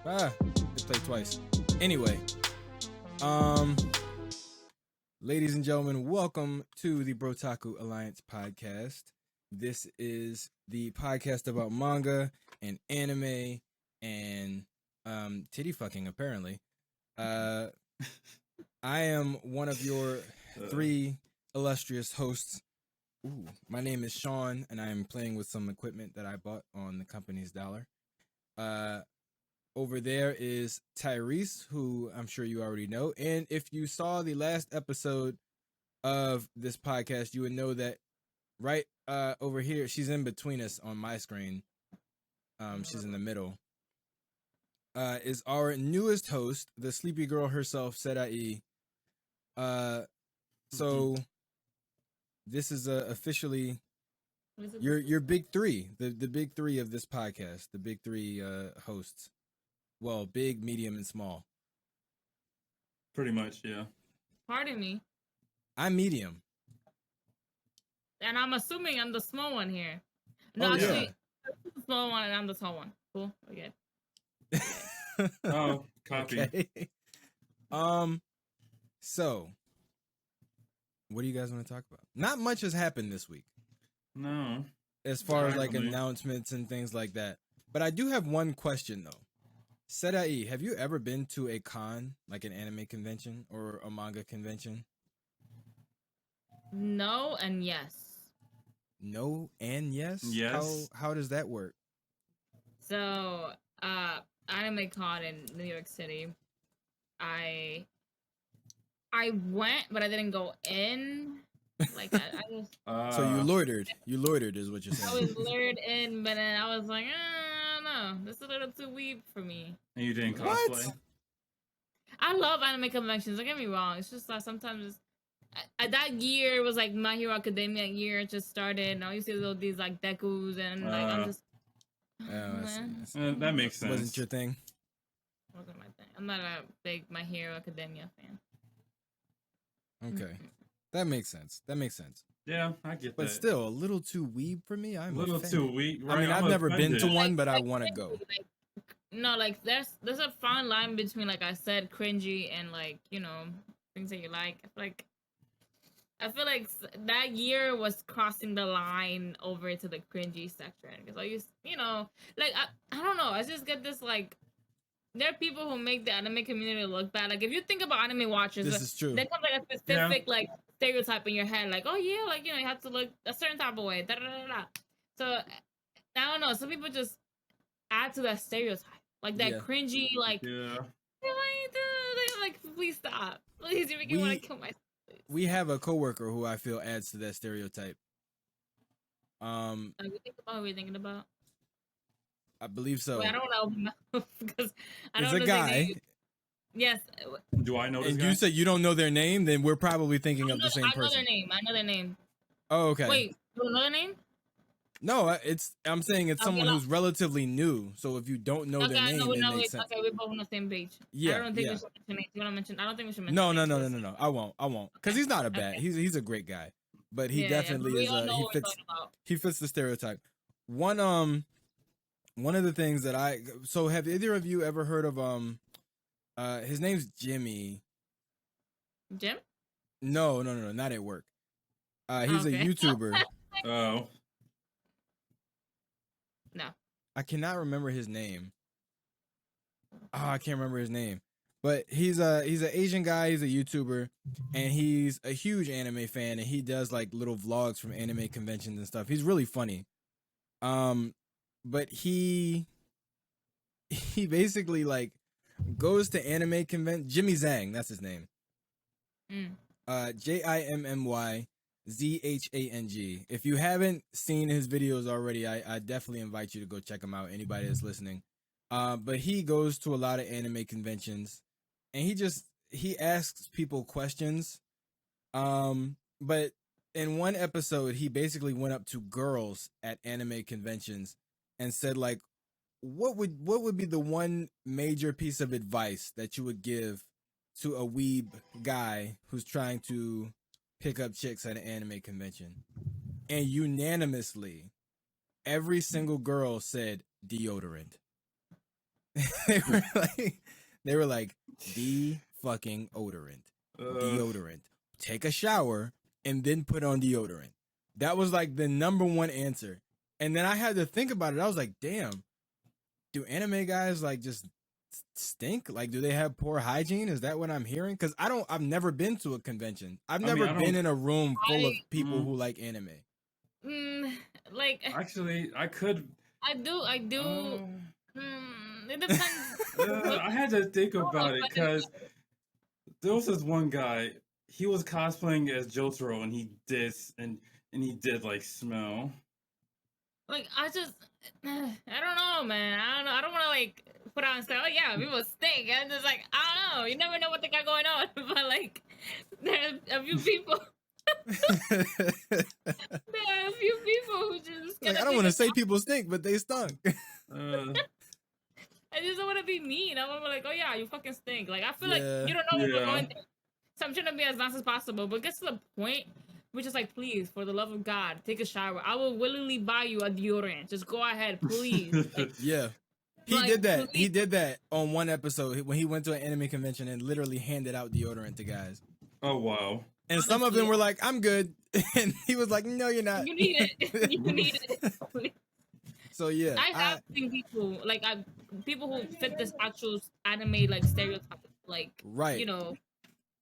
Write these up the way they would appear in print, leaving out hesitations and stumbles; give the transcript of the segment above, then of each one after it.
They played twice. Anyway, ladies and gentlemen, welcome to the BrOtaku Alliance podcast. This is the podcast about manga and anime and titty fucking apparently. I am one of your three illustrious hosts. Ooh, my name is Sean, and I am playing with some equipment that I bought on the company's dollar. Over there is Tyrese, who I'm sure you already know. And if you saw the last episode of this podcast, you would know that right over here, she's in between us on my screen. She's in the middle. Is our newest host, the sleepy girl herself, Serai. So this is officially your big three, the big three of this podcast, the big three hosts. Well, big, medium, and small. Pretty much, yeah. Pardon me. I'm medium. And I'm assuming I'm the small one here. No, actually, I'm the small one and I'm the tall one. Cool. Okay. Oh, copy. Okay. So, what do you guys want to talk about? Not much has happened this week. No. As far as like announcements and things like that. But I do have one question though. Serai, have you ever been to a con, like an anime convention or a manga convention? No and yes. No and yes? Yes. How does that work? So, Anime Con in New York City. I went, but I didn't go in. Like I just. So you loitered. You loitered is what you're saying. I was lured in, but then I was like, I don't know. This is a little too weeb for me. And you didn't What? cosplay? I love anime conventions. Don't get me wrong. It's just like sometimes that year it was like My Hero Academia year just started. And I used to see these like decus and like I'm just. That makes sense. Wasn't your thing? Wasn't my thing. I'm not a big My Hero Academia fan. Okay. That makes sense. Yeah, I get that. But still, a little too weeb for me. I'm a little offended. too weak. Right? I mean, I've never been to one, but I want to go. No, like there's a fine line between, like I said, cringy and like, you know, things that you like. I feel like that year was crossing the line over to the cringy section because I used, you know, like I don't know. I just get this like. There are people who make the anime community look bad. Like if you think about anime watchers, This is true. there comes like a specific like stereotype in your head, like, oh yeah, like, you know, you have to look a certain type of way. Da, da, da, da. So I don't know. Some people just add to that stereotype, like that cringy, like, like, please stop, please, you're making me want to kill myself. We have a coworker who I feel adds to that stereotype. Like, we think about what we're thinking about. I believe so. Wait, I don't know because I don't know. It's a guy. Yes. Do I know this and guy? you said you don't know their name, then we're probably thinking of the same person. I know their name. Oh, okay. Wait, you know their name? No, I'm saying it's someone who's relatively new. So if you don't know their name, it makes sense. Okay, we're both on the same page. Yeah, I don't think we should mention names. You want to mention? I don't think we should mention. No. I won't. Because he's not a bad. Okay. He's a great guy, but he definitely is. He fits the stereotype. One of the things that have either of you ever heard of his name's Jimmy? Jim? No, not at work. He's a YouTuber. Oh. No. I cannot remember his name. I can't remember his name. But he's an Asian guy, he's a YouTuber, and he's a huge anime fan, and he does like little vlogs from anime conventions and stuff. He's really funny. But he basically like goes to anime convention. Jimmy Zhang, that's his name. JIMMYZHANG. If you haven't seen his videos already, I definitely invite you to go check him out. Anybody that's listening. But he goes to a lot of anime conventions, and he asks people questions. But in one episode, he basically went up to girls at anime conventions and said, like, what would be the one major piece of advice that you would give to a weeb guy who's trying to pick up chicks at an anime convention? And unanimously, every single girl said deodorant. they were like fucking odorant. Deodorant. Take a shower and then put on deodorant. That was like the number one answer. And then I had to think about it. I was like, damn, do anime guys like just stink? Like, do they have poor hygiene? Is that what I'm hearing? Because I've never been to a convention. I've never been in a room full of people who like anime. Like, actually, I could. I do. It depends. I had to think about it because there was this one guy. He was cosplaying as Jotaro, and he did like smell. Like, I don't know, man. I don't want to like put out and say, oh yeah, people stink. I'm just like, I don't know. You never know what they got going on. But like, there are a few people. There are a few people who just like, I don't want to say people stink, but they stunk. I just don't want to be mean. I want to be like, oh yeah, you fucking stink. Like, I feel like you don't know what we're going through. So I'm trying to be as nice as possible, but it gets to the point which is like, please, for the love of God, take a shower. I will willingly buy you a deodorant. Just go ahead, please. Like, yeah. He did that. Please. He did that on one episode when he went to an anime convention and literally handed out deodorant to guys. Oh, wow. And honestly, some of them were like, I'm good. And he was like, no, you're not. You need it. You need it. So, yeah. I have seen people, like, people who fit this actual anime, like, stereotype. Like, you know,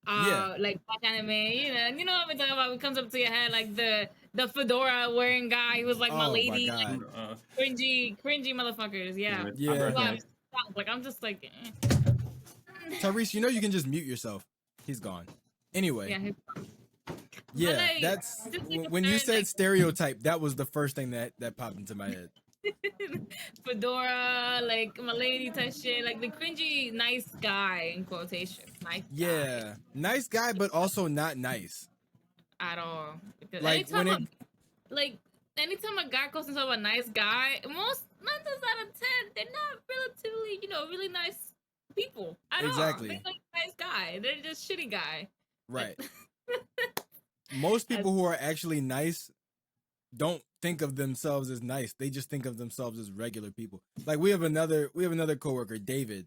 like black anime, you know what I'm talking about. It comes up to your head, like the fedora wearing guy who was like my lady, my like, cringy motherfuckers. Yeah. Like, I'm just like, Tyrese, you know you can just mute yourself. He's gone. Anyway. Yeah, like, that's when you said like, stereotype. That was the first thing that popped into my head. Fedora, like my lady type shit, like the cringy nice guy in quotation. Nice guy, but also not nice at all. Because like anytime a guy calls himself a nice guy, most 9 out of 10, they're not relatively, really nice people at all. They're like nice guy. They're just shitty guy. Right. Most people who are actually nice don't think of themselves as nice. They just think of themselves as regular people. Like we have another coworker, David.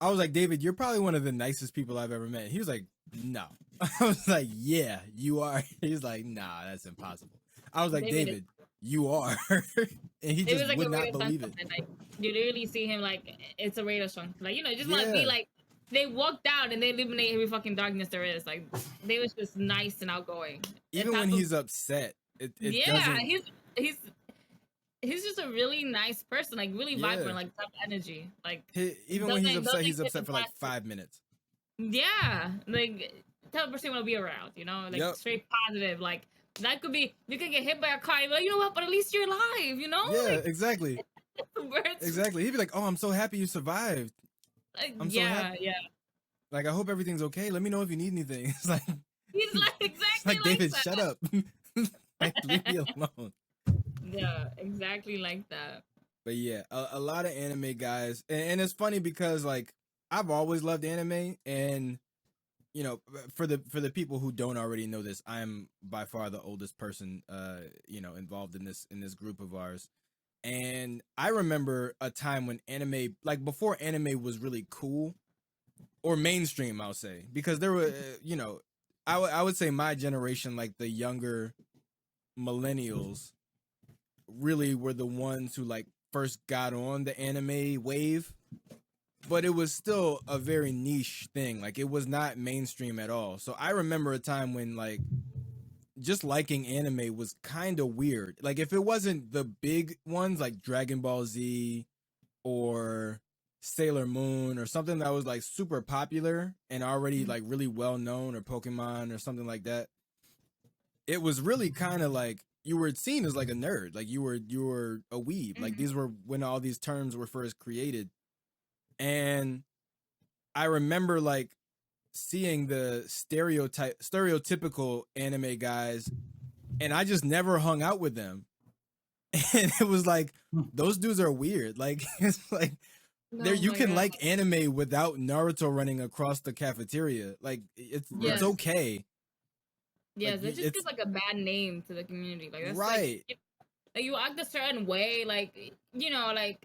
I was like, David, you're probably one of the nicest people I've ever met. He was like, no. I was like, yeah, you are. He's like, nah, that's impossible. I was like, David, you are. And he just would not believe it. Like, you literally see him like it's a radio show. Like, just want to be like, they walked out and they eliminate every fucking darkness there is. Like, they was just nice and outgoing. Even when he's upset. He's just a really nice person, like really vibrant, like top energy. Like even when he's upset for like 5 minutes. Yeah, like type of person want to be around, like straight positive. Like that could be you can get hit by a car, but you know what? But at least you're alive, Yeah, like, exactly. Exactly. He'd be like, "Oh, I'm so happy you survived. I'm so happy. Yeah. Like I hope everything's okay. Let me know if you need anything." It's like he's like exactly like David, shut up. Like, leave me alone. Yeah, exactly like that. But yeah, a lot of anime guys, and it's funny because like I've always loved anime, and for the people who don't already know this, I'm by far the oldest person involved in this group of ours. And I remember a time when anime, like before anime was really cool or mainstream, I'll say, because there were I would say my generation, like the younger millennials, really were the ones who like first got on the anime wave, but it was still a very niche thing. Like it was not mainstream at all. So I remember a time when like just liking anime was kind of weird. Like if it wasn't the big ones like Dragon Ball Z or Sailor Moon or something that was like super popular and already like really well known, or Pokemon or something like that, it was really kind of like you were seen as like a nerd, like you were a weeb. Mm-hmm. Like these were when all these terms were first created. And I remember like seeing the stereotypical anime guys, and I just never hung out with them. And it was like, those dudes are weird. Like it's like you can like anime without Naruto running across the cafeteria. Like it's okay. Yeah, like, it just gives like a bad name to the community. Like that's right. Like you act a certain way, like like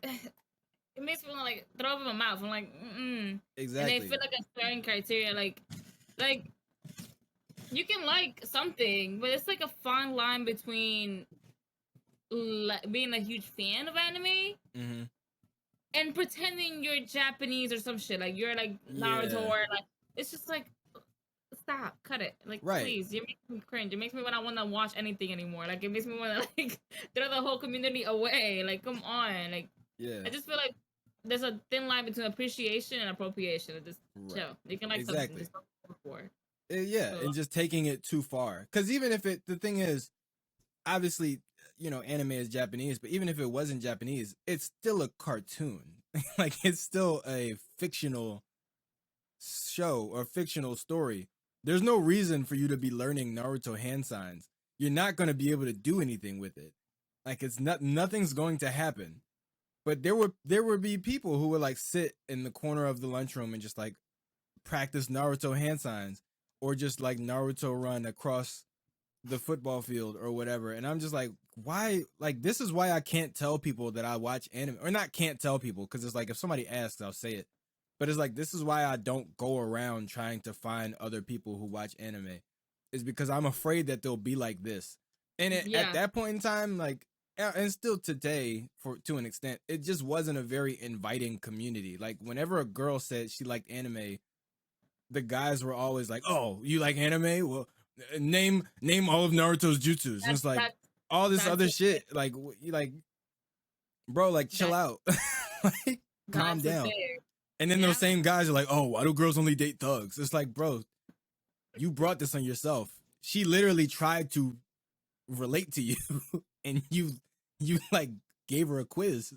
it makes me want to like throw up in my mouth. I'm like, mm. And they Exactly. fit like a certain criteria, like you can like something, but it's like a fine line between being a huge fan of anime Mm-hmm. and pretending you're Japanese or some shit. Like you're like Naruto Yeah. or like it's just like stop, cut it. Like Right. please, you make me cringe. It makes me want to watch anything anymore. Like it makes me want to like throw the whole community away. Like come on. Like Yeah. I just feel like there's a thin line between appreciation and appropriation. Just Right. chill. You can like Exactly. something just don't go for. Yeah, So, and just taking it too far. Because even if the thing is, obviously, you know, anime is Japanese, but even if it wasn't Japanese, it's still a cartoon. Like it's still a fictional show or fictional story. There's no reason for you to be learning Naruto hand signs. You're not going to be able to do anything with it. Like it's nothing's going to happen. But there would be people who would like sit in the corner of the lunchroom and just like practice Naruto hand signs or just like Naruto run across the football field or whatever. And I'm just like, why? Like, this is why I can't tell people that I watch anime, or not can't tell people, because it's like if somebody asks, I'll say it. But it's like, this is why I don't go around trying to find other people who watch anime, is because I'm afraid that they'll be like this. And at that point in time, like, and still today, to an extent, it just wasn't a very inviting community. Like, whenever a girl said she liked anime, the guys were always like, "Oh, you like anime? Well, name all of Naruto's jutsus." And it's like all this other shit. Like, bro, like chill out, like calm down. And then those same guys are like, "Oh, why do girls only date thugs?" It's like, bro, you brought this on yourself. She literally tried to relate to you, and you like gave her a quiz.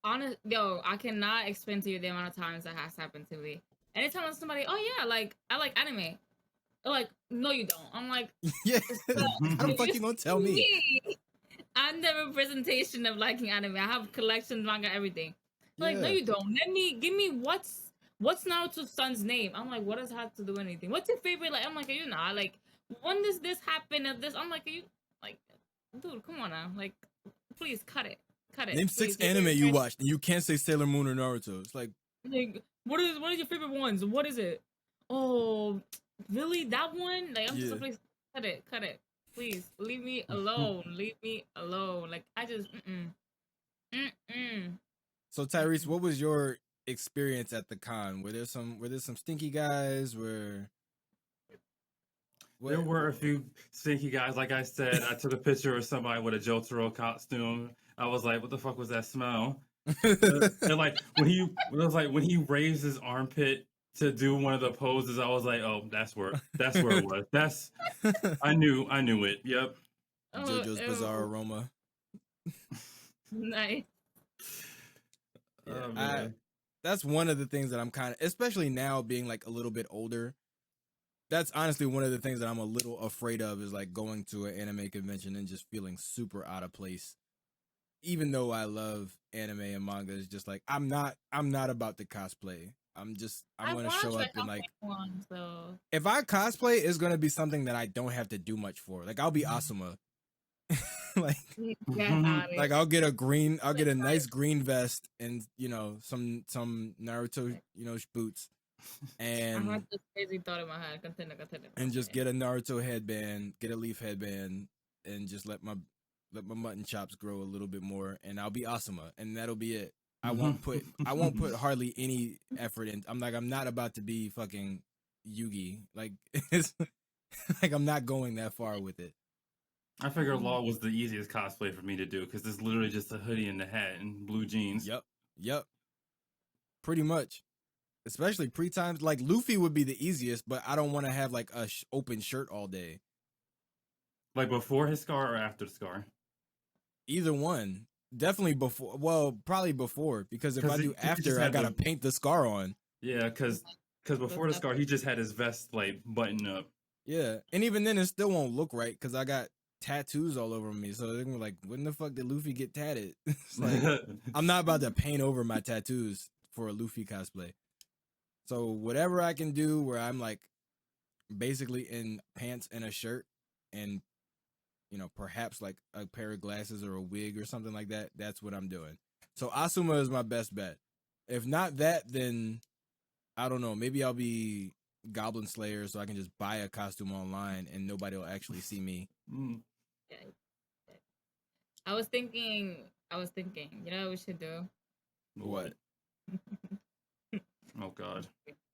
I cannot explain to you the amount of times that has happened to me. Anytime somebody, oh yeah, like I like anime. They're like, no, you don't. I'm like, yeah, how the fuck you gonna tell me? I'm the representation of liking anime. I have collections, manga, everything. Like, no, you don't. Give me what's Naruto's son's name. I'm like, what does that have to do anything? What's your favorite? Like, I'm like, are you not like, when does this happen? Of this, I'm like, are you like, dude, come on now, like, please cut it. Name 6 anime you watched, and you can't say Sailor Moon or Naruto. It's like what is your favorite ones? What is it? Oh, really? That one? Like I'm just like, cut it. Please leave me alone. Leave me alone. Like I just So Tyrese, what was your experience at the con? Were there some stinky guys? There were a few stinky guys. Like I said, I took a picture of somebody with a Jotaro costume. I was like, "What the fuck was that smell?" And like when he raised his armpit to do one of the poses, I was like, "Oh, that's where it was." I knew it. Yep. JoJo's Bizarre Aroma. Nice. Yeah, that's one of the things that I'm kind of, especially now being like a little bit older. That's honestly one of the things that I'm a little afraid of, is like going to an anime convention and just feeling super out of place. Even though I love anime and manga, it's just like I'm not about to cosplay. I'm going to show up and like if I cosplay, it's going to be something that I don't have to do much for. Like I'll be Asuma. like like I'll get a nice green vest and some Naruto boots. And I had this crazy thought in my head. Continue. And just get a Naruto headband, get a leaf headband, and just let my mutton chops grow a little bit more, and I'll be Asuma, and that'll be it. I won't put hardly any effort in. I'm not about to be fucking Yugi. Like it's like I'm not going that far with it. I figured Law was the easiest cosplay for me to do because it's literally just a hoodie and a hat and blue jeans. Yep. Pretty much. Especially pre-times, like Luffy would be the easiest, but I don't want to have like a open shirt all day. Like before his scar or after the scar? Either one. Definitely before. Well, probably before, because if I do after, I gotta paint the scar on. Yeah, because before the scar, he just had his vest like buttoned up. Yeah, and even then, it still won't look right because I got tattoos all over me. So they're gonna be like, when the fuck did Luffy get tatted? It's like, I'm not about to paint over my tattoos for a Luffy cosplay. So whatever I can do where I'm like basically in pants and a shirt and perhaps like a pair of glasses or a wig or something like that, that's what I'm doing. So Asuma is my best bet. If not that, then I don't know. Maybe I'll be Goblin Slayer, so I can just buy a costume online and nobody will actually see me. Yeah. I was thinking. You know what we should do? What? Oh God.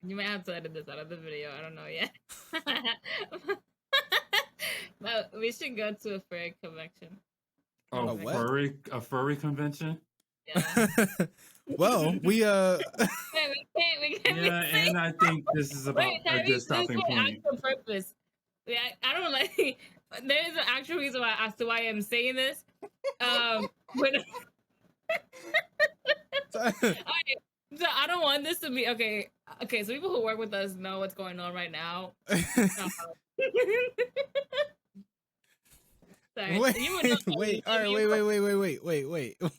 You might have to edit this out of the video. I don't know yet. But we should go to a furry convention. Oh, what? a furry convention? Yeah. Well, we we can't Yeah, be saying- and I think this is about Wait, a Tyrese, good this is stopping for an point. actual purpose. Yeah, I don't like. There is an actual reason why as to why I'm saying this. When so I don't want this to be okay. Okay, so people who work with us know what's going on right now. Sorry. wait, You would know wait, that all right, you-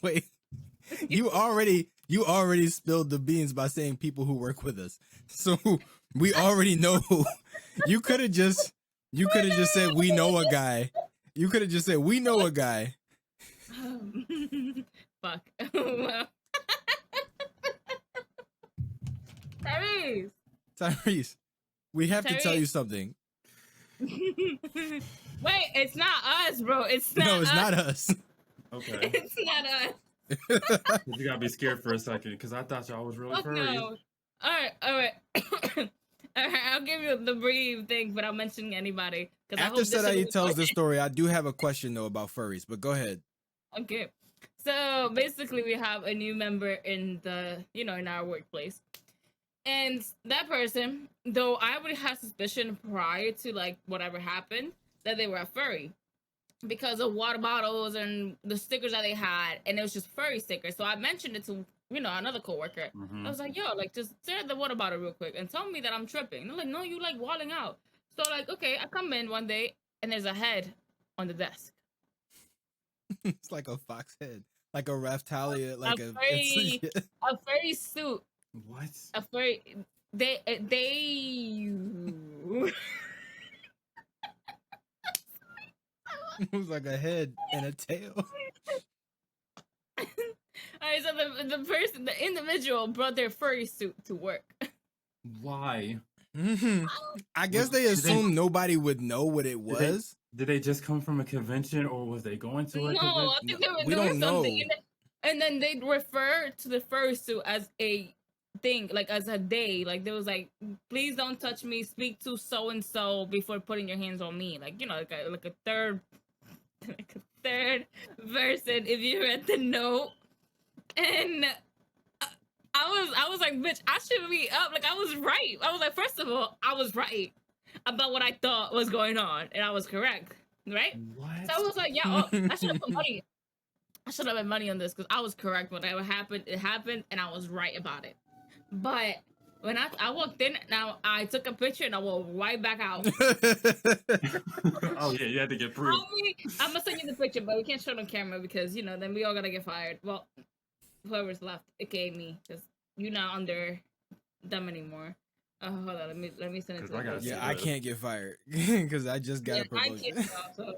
wait. You already spilled the beans by saying people who work with us. So we already know. You could have just said we know a guy. You could have just said we know a guy. Fuck. Well. Tyrese, we have to tell Tyrese. you something. Wait, it's not us, bro. It's not No, it's us. not us. Okay. It's not us. You gotta be scared for a second, because I thought y'all was really Fuck furry. no. All right. All right, I'll give you the brief thing without mentioning anybody. After Sadai tells this story, I do have a question though about furries, but go ahead. Okay. So basically we have a new member in the, in our workplace. And that person, though I already had suspicion prior to like whatever happened, that they were a furry. Because of water bottles and the stickers that they had, and it was just furry stickers. So I mentioned it to, another coworker. Mhm. I was like, yo, like just stare at the water bottle real quick and tell me that I'm tripping. And they're like, no, you like walling out. So like, okay, I come in one day and there's a head on the desk. It's like a fox head, like a Raftalia, like A it's- A furry suit. What? A furry. They. it was like a head and a tail. Alright, so the individual brought their furry suit to work. Why? I guess they Did they- assumed nobody would know what it Did they- was. Did they just come from a convention, or was they going to a No, convention? I think they were We doing don't something. know. And then they refer to the furry suit as a thing, like as a day. Like there was like, please don't touch me. Speak to so and so before putting your hands on me. Like like a third, like a third person. If you read the note, and I was like, bitch, I should be up. Like I was right. I was like, first of all, I was right about what I thought was going on, and I was correct, right? What? So I was like, yeah, I should have put money. I should have had money on this because I was correct. Whatever happened, it happened, and I was right about it. But when I walked in, now I took a picture and I walked right back out. Oh yeah, you had to get proof. I'm gonna send you the picture, but we can't show it on camera because then we all gotta get fired. Well, whoever's left, aka me, because you're not under them anymore. Hold on, let me send it to I you. gotta see Yeah, I can't get fired because I just got a I promotion. can't tell,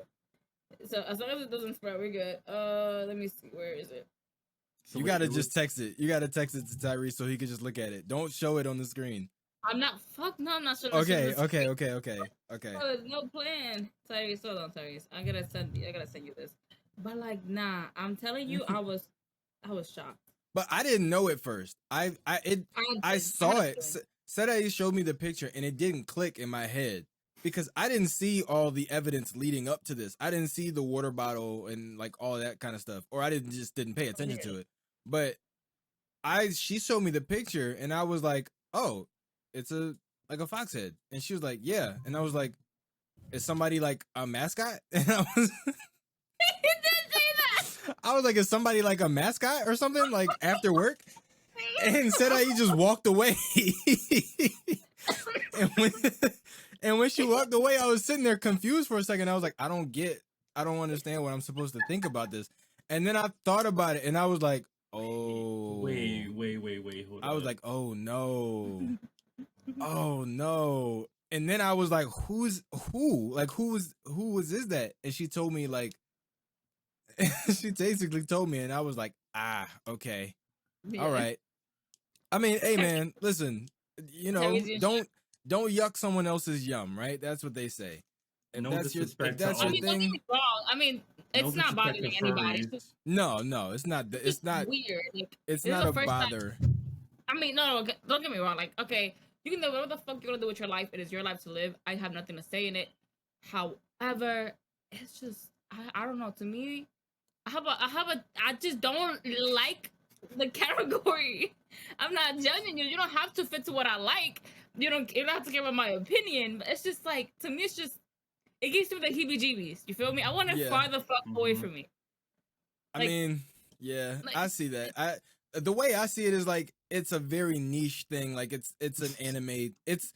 so as long as it doesn't spread, we're good. Let me see, where is it? So You wait, gotta it was- just text it. You gotta text it to Tyrese so he can just look at it. Don't show it on the screen. I'm not. Fuck no, I'm not sure. Okay. Oh, there's no plan. Tyrese, hold on, Tyrese. I gotta send you this. But like, nah, I'm telling you, I was shocked. But I didn't know it first. I saw it. Honestly. Sadai showed me the picture and it didn't click in my head because I didn't see all the evidence leading up to this. I didn't see the water bottle and like all that kind of stuff, or I didn't pay attention to it. But she showed me the picture and I was like, oh, it's like a fox head, and she was like, yeah, and I was like, is somebody like a mascot? And I was. He did say that. I was like, is somebody like a mascot or something like after work? And said he just walked away. and when she walked away, I was sitting there confused for a second. I was like, I don't understand what I'm supposed to think about this. And then I thought about it and I was like, oh. Wait, hold on. I was like, oh no. Oh no. And then I was like, who is that? And she told me like, she basically told me, and I was like, Okay. Yeah. All right. I mean, hey man, listen, Tyrese don't yuck someone else's yum, right? That's what they say. If No that's your disrespect to that's I your all. mean, don't get thing, me wrong. I mean, No it's not disrespect to bothering anybody. furries. no, it's not. It's It's just not. weird. Like, It's this is not the a first time. bother. I mean, no, don't get me wrong. Like, okay, you can do whatever the fuck you want to do with your life. It is your life to live. I have nothing to say in it. However, it's just I don't know. To me, I just don't like the category. I'm not judging you. You don't have to fit to what I like. You don't have to give up my opinion. But it's just like, to me, it's just, it gives me the heebie jeebies. You feel me? I want it Yeah. farther fuck away Mhm. from me. I Like- mean, yeah, like- I see that. The way I see it is like it's a very niche thing. Like it's an anime. It's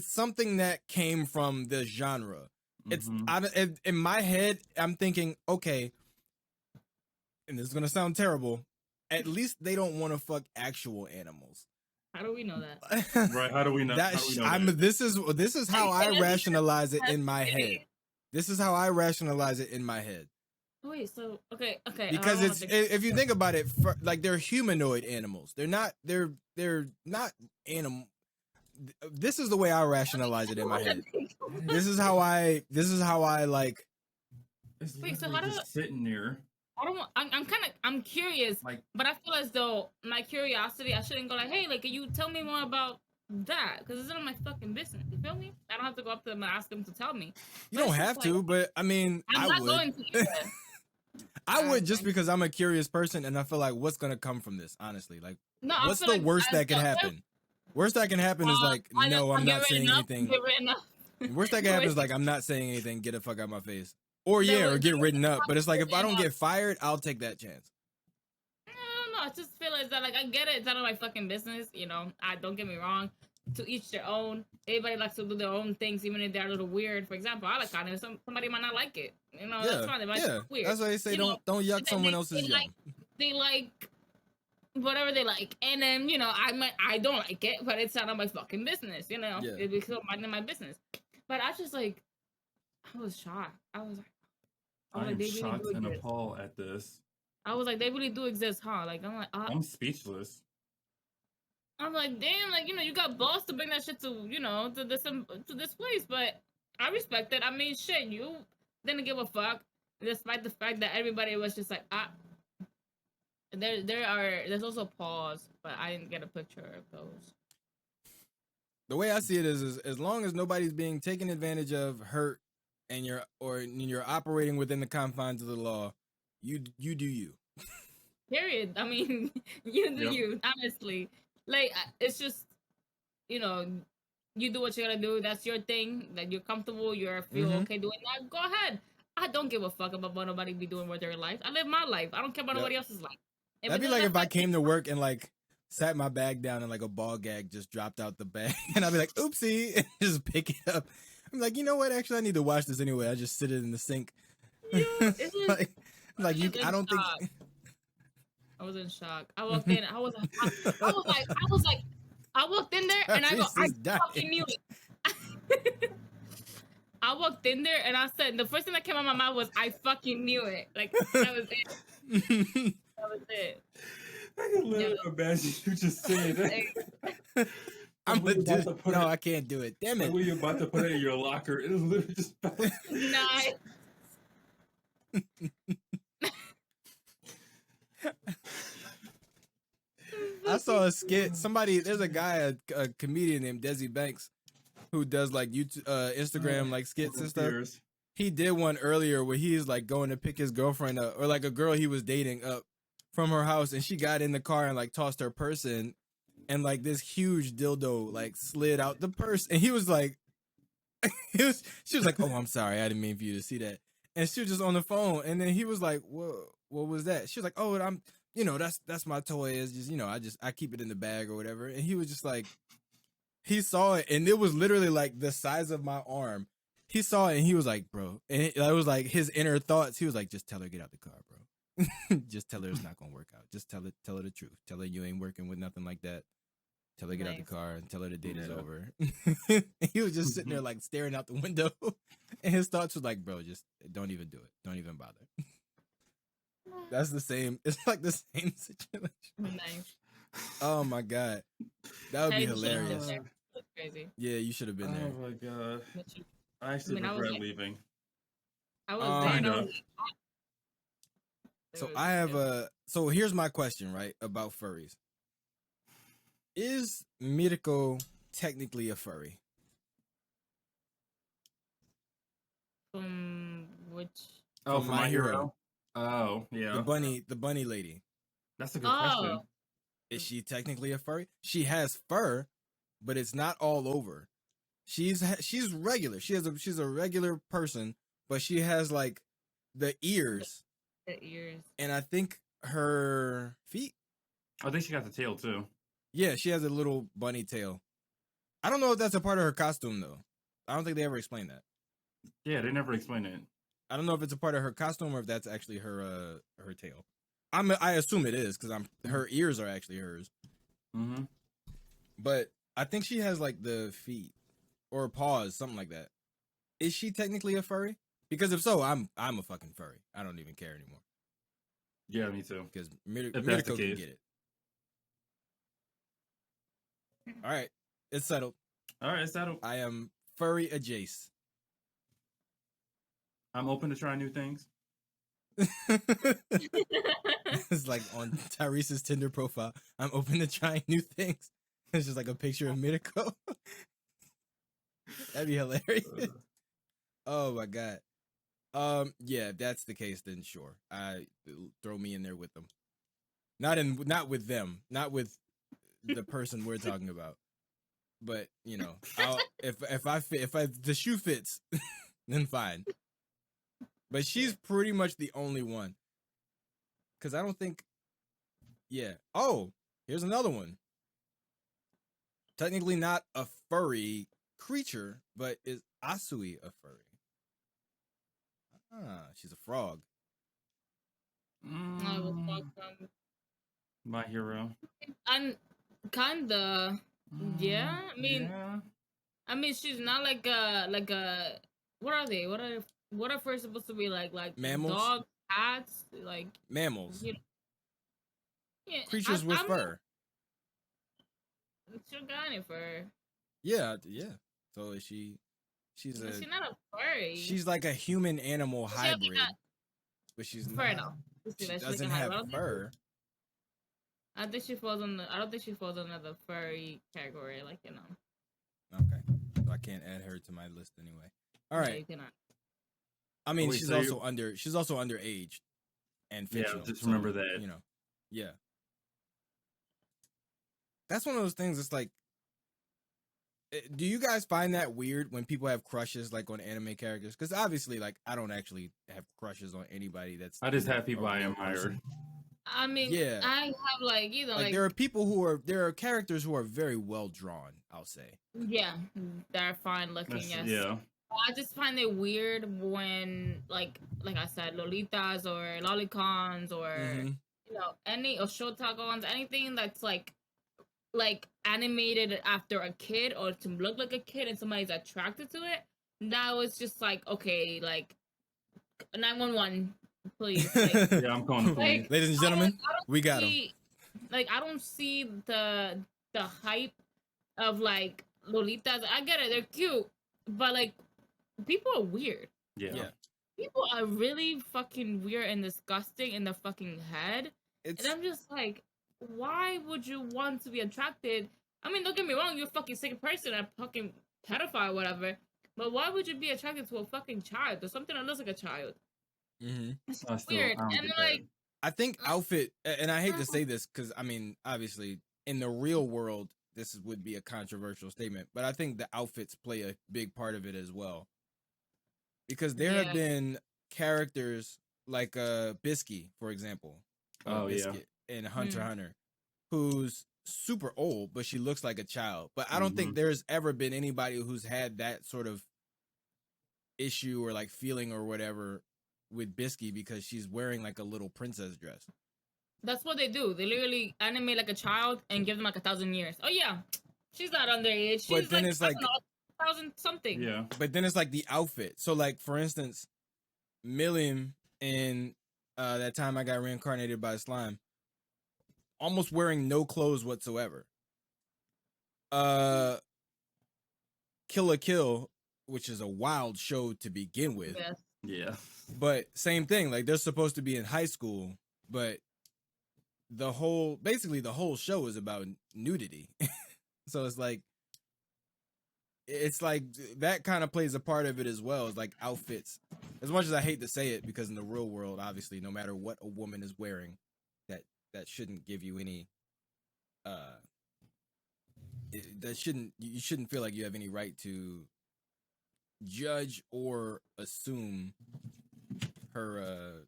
something that came from the genre. It's Mhm. in my head. I'm thinking, okay, and this is gonna sound terrible. At least they don't want to fuck actual animals. How do we know that? Right? How do we know? How do we know that? This is how I rationalize it in my That's head. This is how I rationalize it in my head. Wait, so okay. Because if you think about it, like they're humanoid animals. They're not animal. This is the way I rationalize it in my head. This is how I like. It's Wait, so literally how just sitting there. I'm curious, Like, but I feel as though my curiosity, I shouldn't go like, hey, like, can you tell me more about that? Because it's none of my fucking business. You feel me? I don't have to go up to them and ask them to tell me. You But don't it's just have like, to, but I mean, I'm I not would. going to either. I would just because I'm a curious person and I feel like what's gonna come from this, honestly. Like, No, I what's feel the like worst that can happen? Worst that can happen is like, no, I'm not saying anything. Get written up. Worst that can happen is like, I'm not saying anything. Get the fuck out of my face. Or There yeah, or was- get written up. But it's like if I don't written get fired, I'll take that chance. I don't know. I just feel as that, like, I get it. It's none of my fucking business. You know, I don't get me wrong. To each their own. Everybody likes to do their own things, even if they're a little weird. For example, I like anime. Somebody might not like it. You know, that's fine. It might be weird. That's why they say You know, don't yuck someone else's they yum. They like whatever they like, and then I don't like it, but it's none of my fucking business. You know, Yeah. it's none of my business. But I just like, I was shocked. I was I like, am they really shocked do and exist. appalled at this. I was like, they really do exist, huh? Like, I'm speechless. I'm like, damn, like, you got balls to bring that shit to, to this place, but I respect it. I mean, shit, you didn't give a fuck, despite the fact that everybody was just like, there's also pause, but I didn't get a picture of those. The way I see it is as long as nobody's being taken advantage of, hurt, and you're operating within the confines of the law, you do you. Period. I mean, you do Yep. you, honestly. Like, it's just, you do what you gotta do. That's your thing. That you're comfortable. You feel okay doing that. Go ahead. I don't give a fuck about what nobody be doing with their life. I live my life. I don't care about nobody else's life. That'd be like if I came to work and like sat my bag down and like a ball gag just dropped out the bag and I'd be like, oopsie, and just pick it up. I'm like, you know what? Actually, I need to wash this anyway. I just sit it in the sink. like you, I don't think. I was in shock. I walked in. I was like, I walked in there and I fucking knew it. I walked in there and I said, the first thing that came out of my mouth was, I fucking knew it. Like, that was it. That was it. I can literally imagine you just saying that. I'm gonna do it. No, I can't do it. Damn it. When you're about to put it in your locker, it was literally just. Nice. I saw a skit. There's a guy, a comedian named Desi Banks, who does like YouTube, Instagram like skits and stuff. He did one earlier where he's like going to pick his girlfriend up, or like a girl he was dating up from her house, and she got in the car and like tossed her purse in, and like this huge dildo like slid out the purse, and he was like, she was like, "Oh, I'm sorry, I didn't mean for you to see that," and she was just on the phone, and then he was like, "What was that?" She was like, "Oh, that's my toy. It's just, I keep it in the bag or whatever." And he was just like, he saw it, and it was literally like the size of my arm. He saw it, and he was like, "Bro," and it was like his inner thoughts. He was like, "Just tell her, get out the car, bro. Just tell her it's not gonna work out. Just tell her the truth. Tell her you ain't working with nothing like that. Tell her get out the car and tell her the date is over." He was just sitting there like staring out the window, and his thoughts was like, "Bro, just don't even do it. Don't even bother." That's the same. It's like the same situation. Nice. Oh my god, that would be Hey, you should've been hilarious. there. That's crazy. Yeah, you should have been there. Oh my god. But you- I actually I was regret like, leaving. I was there. And I was Kinda. like, So it I was- have it was- a. So here's my question, right, about furries. Is Mirko technically a furry? from which. Oh, From for My Hero? Oh, yeah. The bunny lady. That's a good question. Oh, Is she technically a furry? She has fur, but it's not all over. She's regular. She's a regular person, but she has like the ears, the ears. and I think her feet. I think she got the tail too. Yeah, she has a little bunny tail. I don't know if that's a part of her costume though. I don't think they ever explained that. Yeah, they never explained it. I don't know if it's a part of her costume or if that's actually her tail. I assume it is because her ears are actually hers. Mm-hmm. But I think she has like the feet or paws, something like that. Is she technically a furry? Because if so, I'm a fucking furry. I don't even care anymore Yeah, me too. because If that's Mirko the can case. get it. All right, it's settled. All right, it's settled. I am furry adjacent. I'm open to try new things. It's like on Tyrese's Tinder profile. I'm open to trying new things. It's just like a picture of Mirko. That'd be hilarious. Oh my god. Yeah, if that's the case, then sure. Throw me in there with them. Not with them. Not with the person we're talking about. But you know, if the shoe fits, then fine. But she's pretty much the only one. Cause I don't think. Yeah. Oh, here's another one. Technically not a furry creature, but is Asui a furry? Ah, she's a frog. I was Mm, talking. My Hero. And kinda. Yeah, I mean, Yeah. she's not like a. What are they? What are furs supposed to be like? Like Mammals? dogs, cats, like Mammals. you know, yeah, Creatures with fur. She's got any fur. Yeah. So is she? She's She's not a furry. She's like a human animal She has, like, hybrid, but she's fur not. though. You see She that? She's doesn't like a have hybrid. fur. I think she falls on the. I don't think she falls under the furry category. Like Okay, so I can't add her to my list anyway. All Yeah, right. you cannot. I mean, Wait, she's so also underage and Yeah, fictional. just so, remember that. You know, yeah. That's one of those things. It's like, do you guys find that weird when people have crushes like on anime characters? Because obviously, like, I don't actually have crushes on anybody. I just have a people I real admire. person. I mean, Yeah. I have like Like there are people there are characters who are very well drawn. I'll say. yeah, they're fine looking. Yes. Yeah. I just find it weird when like I said, lolitas or lolicons or Mhm. you know any or shotagons, anything that's like animated after a kid or to look like a kid and somebody's attracted to it. That was just like okay, like 911, please. Like, Yeah, I'm calling the police. Like, Ladies and gentlemen, I don't we got him. see, like I don't see the hype of like lolitas. I get it, they're cute, but like people are weird. Yeah. People are really fucking weird and disgusting in the fucking head. It's And I'm just like, why would you want to be attracted? I mean, don't get me wrong, you're a fucking sick person, a fucking pedophile, or whatever. But why would you be attracted to a fucking child or something that looks like a child? mhm. It's I still, weird. I don't And get like, I think outfit, and I hate to say this because I mean, obviously, in the real world, would be a controversial statement, but I think the outfits play a big part of it as well. Because there have Yeah. been characters like Bisky, for example, Oh, yeah. Biscuit in Hunter Mm. x Hunter, who's super old, but she looks like a child. But I don't think Mhm. there's ever been anybody who's had that sort of issue or like feeling or whatever with Bisky because she's wearing like a little princess dress. that's what they do. They literally animate like a child and give them like 1,000 years. Oh yeah, she's not underage. She's But then like, it's I like- don't know, 1,000 something. Yeah. But then it's like the outfit. So like for instance, Milliam in that time I got reincarnated by a slime, almost wearing no clothes whatsoever. Kill la Kill, which is a wild show to begin with. Yes. Yeah. But same thing, like they're supposed to be in high school, but basically the whole show is about nudity. So it's like that kind of plays a part of it as well. It's like outfits. As much as I hate to say it, because in the real world, obviously, no matter what a woman is wearing, that shouldn't give you any you shouldn't feel like you have any right to judge or assume her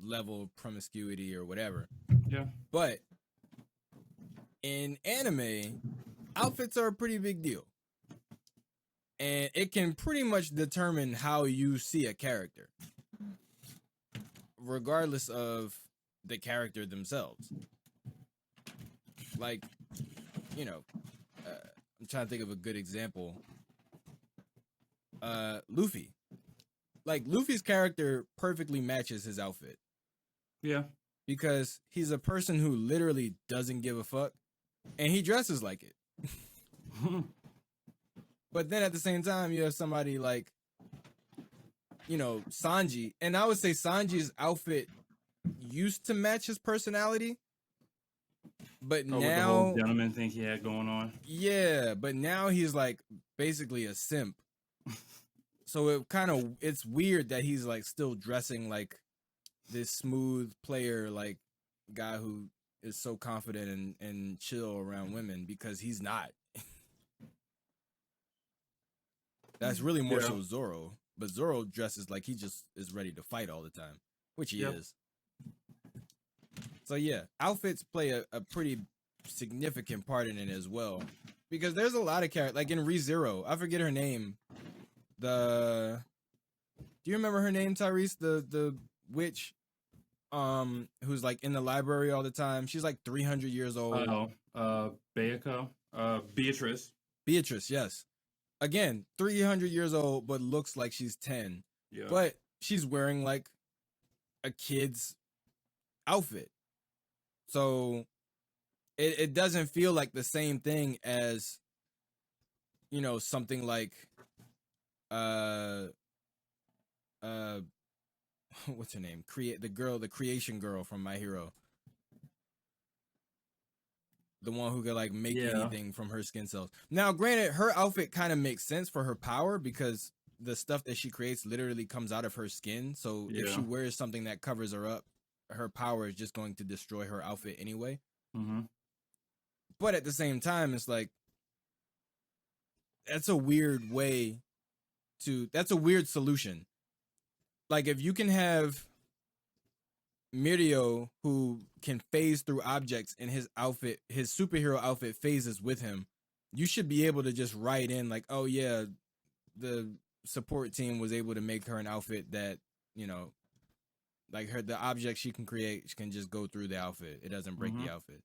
level of promiscuity or whatever. Yeah. But in anime, outfits are a pretty big deal. And it can pretty much determine how you see a character, regardless of the character themselves. Like, you know, I'm trying to think of a good example. Luffy. Like, Luffy's character perfectly matches his outfit. Yeah. Because he's a person who literally doesn't give a fuck, and he dresses like it. But then at the same time, you have somebody like, you know, Sanji. And I would say Sanji's outfit used to match his personality. But With the now, whole gentleman thing he had going on. yeah, but now he's like basically a simp. So it's weird that he's like still dressing like this smooth player, like guy who is so confident and chill around women, because he's not. That's really more so Zoro. But Zoro dresses like he just is ready to fight all the time, which he is. So yeah, outfits play a pretty significant part in it as well. Because there's a lot of characters, like in ReZero, I forget her name. Do you remember her name, Tyrese? The witch, who's like in the library all the time. She's like 300 years old. Bayako, Beatrice. Beatrice, yes. Again, 300 years old, but looks like she's 10. Yeah. But she's wearing like a kid's outfit. So it doesn't feel like the same thing as, you know, something like what's her name? The creation girl from My Hero. The one who could like make anything from her skin cells. Now, granted, her outfit kind of makes sense for her power, because the stuff that she creates literally comes out of her skin. So if she wears something that covers her up, her power is just going to destroy her outfit anyway. Mm-hmm. But at the same time, it's like, that's a weird solution. Like, if you can have Mirio, who can phase through objects, and his superhero outfit phases with him, you should be able to just write in like, oh yeah, the support team was able to make her an outfit that, you know, like the object she can create can just go through the outfit. It doesn't break the outfit.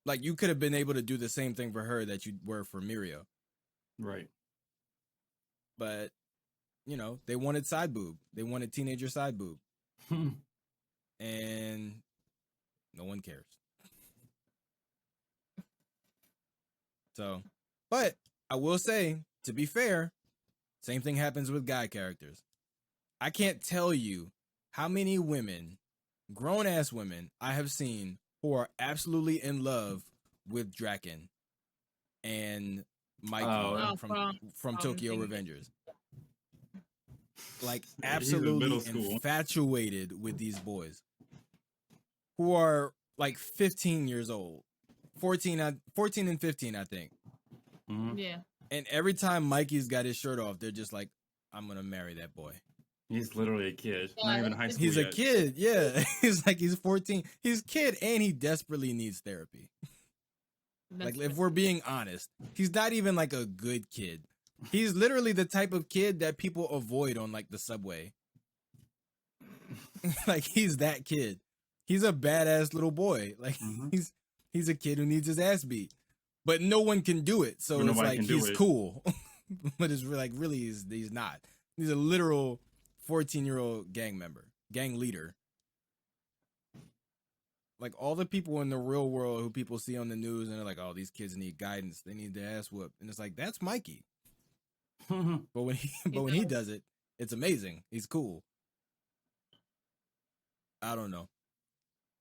Like, you could have been able to do the same thing for her that you were for Mirio. Right. But, you know, they wanted side boob. They wanted teenager side boob. And no one cares. So, but I will say, to be fair, same thing happens with guy characters. I can't tell you how many women, grown-ass women, I have seen who are absolutely in love with Draken and Mikey from Tokyo Revengers. Like, absolutely infatuated with these boys who are like 15 years old, 14 and 15, I think. Yeah. And every time Mikey's got his shirt off, they're just like, I'm gonna marry that boy. He's literally a kid. Not even high school He's yet. a kid, yeah. He's like, he's 14. He's a kid, and he desperately needs therapy. Like, if we're being honest, he's not even like a good kid. He's literally the type of kid that people avoid on like the subway. Like, he's that kid. He's a badass little boy. Like, he's a kid who needs his ass beat, but no one can do it. So it's like he's cool, but it's like really he's not. He's a literal 14-year-old gang member. gang leader. Like all the people in the real world who people see on the news and they're like, oh, these kids need guidance. They need their ass whooped. And it's like, that's Mikey. But when he does it, it's amazing. He's cool. I don't know.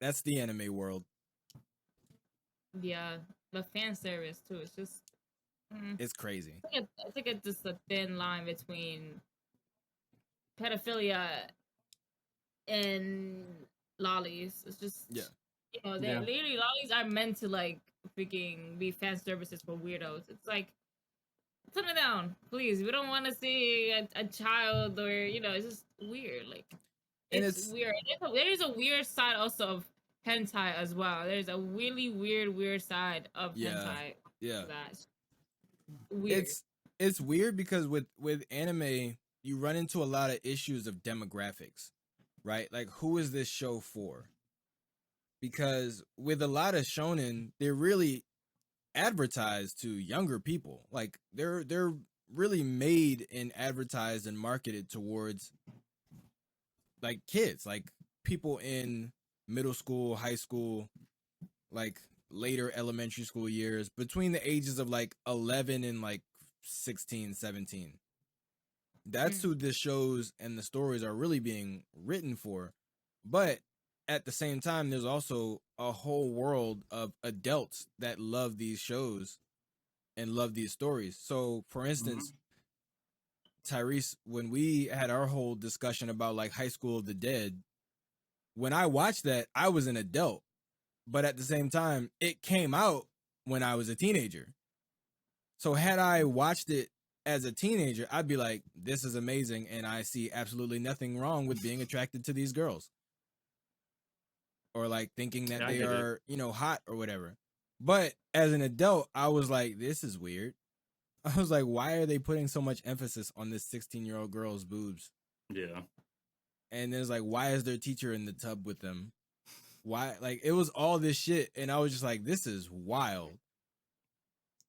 That's the anime world. Yeah, the fan service too. It's just It's crazy. I think it's just a thin line between pedophilia and lollies. It's just you know, they literally lollies are meant to like freaking be fan services for weirdos. It's like tone it down, please. We don't want to see a child or you know, it's just weird. Like it's weird. There's a weird side also of hentai as well. There's a really weird side of hentai. Yeah. That's weird. It's weird because with anime, you run into a lot of issues of demographics, right? Like who is this show for? Because with a lot of shonen, they're really advertised to younger people. Like they're really made and advertised and marketed towards like kids, like people in middle school, high school, like later elementary school years, between the ages of like 11 and like 16, 17. That's who the shows and the stories are really being written for. But at the same time, there's also a whole world of adults that love these shows and love these stories. So, for instance, Tyrese, when we had our whole discussion about like High School of the Dead, when I watched that, I was an adult. But at the same time, it came out when I was a teenager. So had I watched it as a teenager, I'd be like, this is amazing. And I see absolutely nothing wrong with being attracted to these girls. Or like thinking that they are, you know, hot or whatever. But as an adult, I was like, this is weird. I was like, why are they putting so much emphasis on this 16-year-old girl's boobs? Yeah. And there's like, why is their teacher in the tub with them? Why? Like, it was all this shit. And I was just like, this is wild.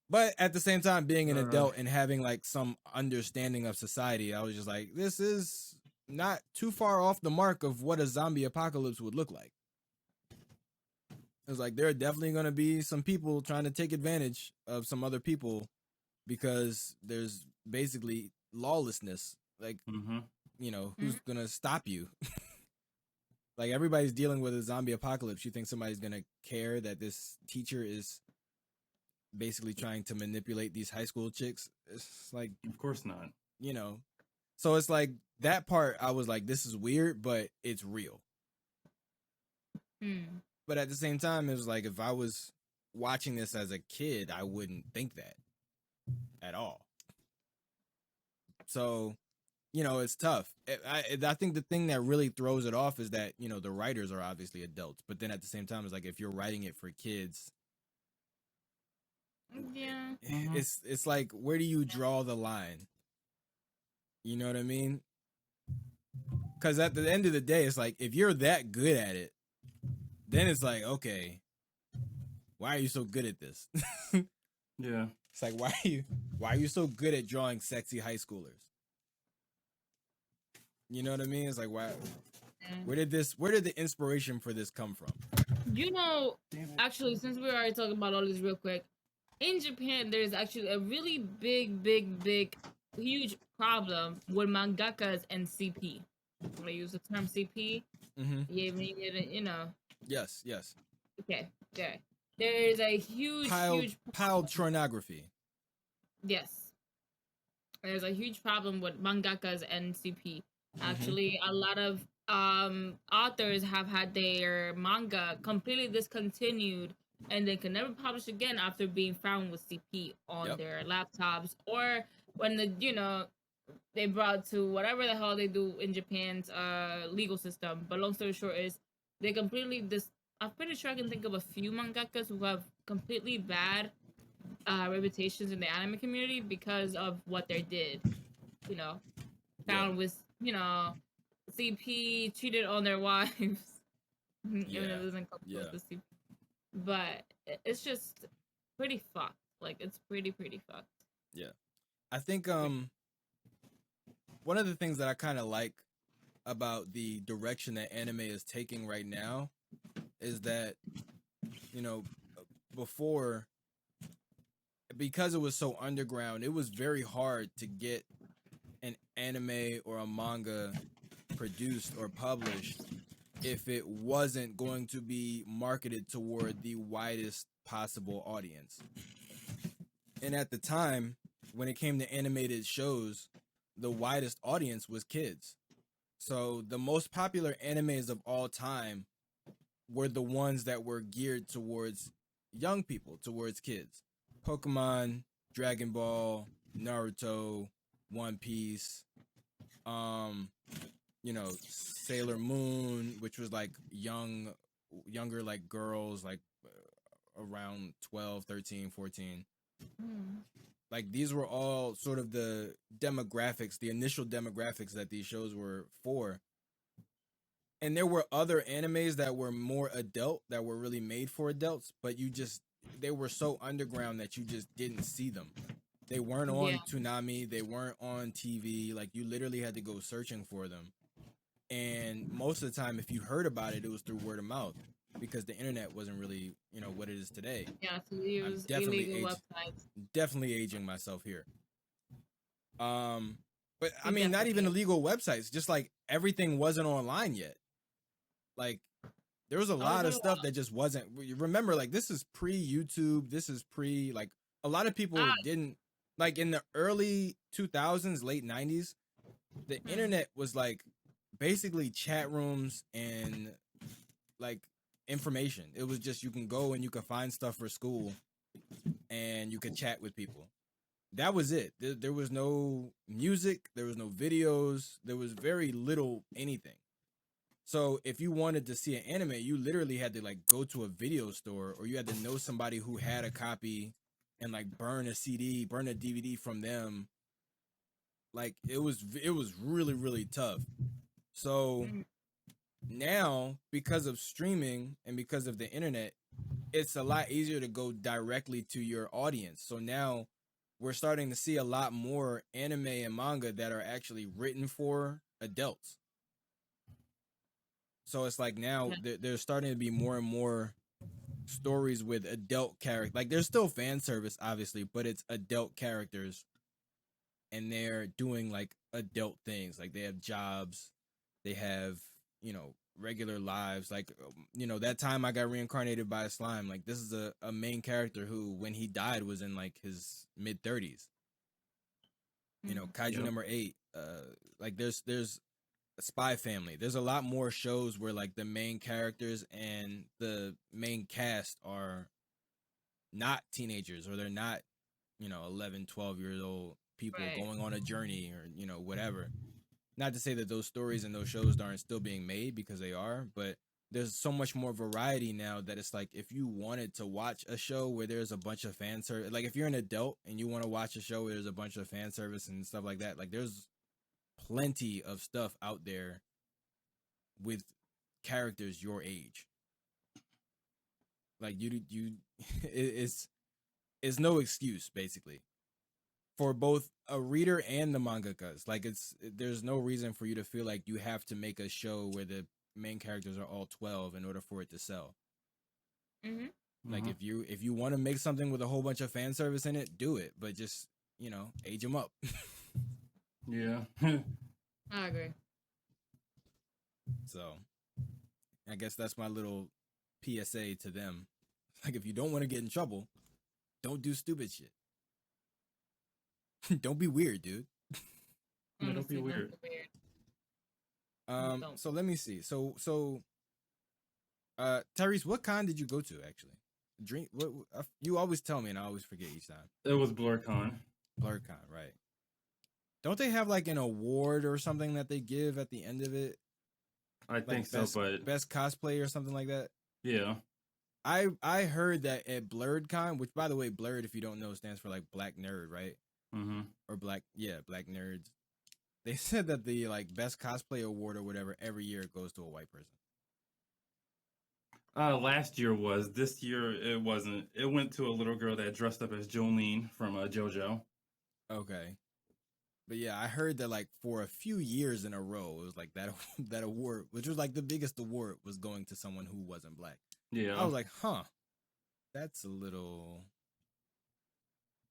But at the same time, being an adult and having like some understanding of society, I was just like, this is not too far off the mark of what a zombie apocalypse would look like. It was like, there are definitely going to be some people trying to take advantage of some other people because there's basically lawlessness. Like, you know, who's going to stop you? Like, everybody's dealing with a zombie apocalypse. You think somebody's going to care that this teacher is basically trying to manipulate these high school chicks? It's like, of course not. You know, so it's like that part, I was like, this is weird, but it's real. But at the same time, it was like, if I was watching this as a kid, I wouldn't think that at all. So, you know, it's tough. I think the thing that really throws it off is that, you know, the writers are obviously adults, but then at the same time, it's like, if you're writing it for kids, it's like, where do you draw the line? You know what I mean? Because at the end of the day, it's like, if you're that good at it, then it's like, okay, why are you so good at this? Yeah. It's like, why are you so good at drawing sexy high schoolers? You know what I mean? It's like, why? Where did the inspiration for this come from? You know, actually, since we're already talking about all this real quick, in Japan, there's actually a really big, huge problem with mangakas and CP. When I use the term CP, you know. Yes. Okay. There is a huge pornography. Yes. There's a huge problem with mangakas and CP. Actually, a lot of authors have had their manga completely discontinued and they can never publish again after being found with CP on their laptops, or when they brought to whatever the hell they do in Japan's legal system. But long story short is they completely I'm pretty sure I can think of a few mangakas who have completely bad reputations in the anime community because of what they did. You know, found with CP, cheated on their wives. Even if it doesn't come close to CP. But it's just pretty fucked. Like, it's pretty fucked. Yeah. I think one of the things that I kind of like about the direction that anime is taking right now is that, you know, before, because it was so underground, it was very hard to get an anime or a manga produced or published if it wasn't going to be marketed toward the widest possible audience. And at the time, when it came to animated shows, the widest audience was kids. So the most popular animes of all time were the ones that were geared towards young people, towards kids. Pokemon, Dragon Ball, Naruto, One Piece, Sailor Moon, which was like younger like girls, like around 12, 13, 14. Like these were all sort of the demographics, the initial demographics that these shows were for. And there were other animes that were more adult, that were really made for adults, but they were so underground that you just didn't see them. They weren't on Toonami, they weren't on TV. Like you literally had to go searching for them. And most of the time, if you heard about it, it was through word of mouth because the internet wasn't really, what it is today. Yeah, so you use illegal websites. Definitely aging myself here. But I mean, not even illegal websites. Just like everything wasn't online yet. Like there was a lot of stuff that just wasn't. Remember, like this is pre-YouTube. This is like a lot of people didn't like in the early 2000s, late 90s. The internet was like basically chat rooms and like information. It was just you can go and you can find stuff for school and you could chat with people. That was it. There was no music, there was no videos, there was very little anything. So if you wanted to see an anime, you literally had to like go to a video store or you had to know somebody who had a copy and like burn a CD, burn a DVD from them. Like it was really, really tough. So now, because of streaming and because of the internet, it's a lot easier to go directly to your audience. So now we're starting to see a lot more anime and manga that are actually written for adults. So it's like now there's starting to be more and more stories with adult characters. Like there's still fan service, obviously, but it's adult characters. And they're doing like adult things. Like they have jobs. They have, regular lives. Like, that time I got reincarnated by a slime. Like this is a main character who, when he died, was in like his mid 30s. Kaiju number 8. Like there's a Spy Family. There's a lot more shows where like the main characters and the main cast are not teenagers or they're not, 11, 12 years old people going on a journey or, whatever. Not to say that those stories and those shows aren't still being made, because they are, but there's so much more variety now that it's like if you wanted to watch a show where there's a bunch of fan service, like if you're an adult and you want to watch a show where there's a bunch of fan service and stuff like that, like there's plenty of stuff out there with characters your age. Like it's no excuse basically for both a reader and the mangakas. Like there's no reason for you to feel like you have to make a show where the main characters are all 12 in order for it to sell. Like if you want to make something with a whole bunch of fan service in it, do it, but just age them up. Yeah. I agree. So I guess that's my little PSA to them. Like if you don't want to get in trouble, don't do stupid shit. Don't be weird, dude. Yeah, don't be weird. So let me see. So Tyrese, what con did you go to actually? What you always tell me and I always forget each time. It was BlurCon. BlurCon, right. Don't they have like an award or something that they give at the end of it? I think so, but best cosplay or something like that. Yeah. I heard that at BlurredCon, which by the way, Blurred, if you don't know, stands for like Black Nerd, right? Or Black Nerds. They said that the like best cosplay award or whatever every year goes to a white person. Last year was. This year it wasn't. It went to a little girl that dressed up as Jolene from JoJo. Okay. But yeah, I heard that like for a few years in a row, it was like that that award, which was like the biggest award, was going to someone who wasn't black. Yeah. I was like, huh, that's a little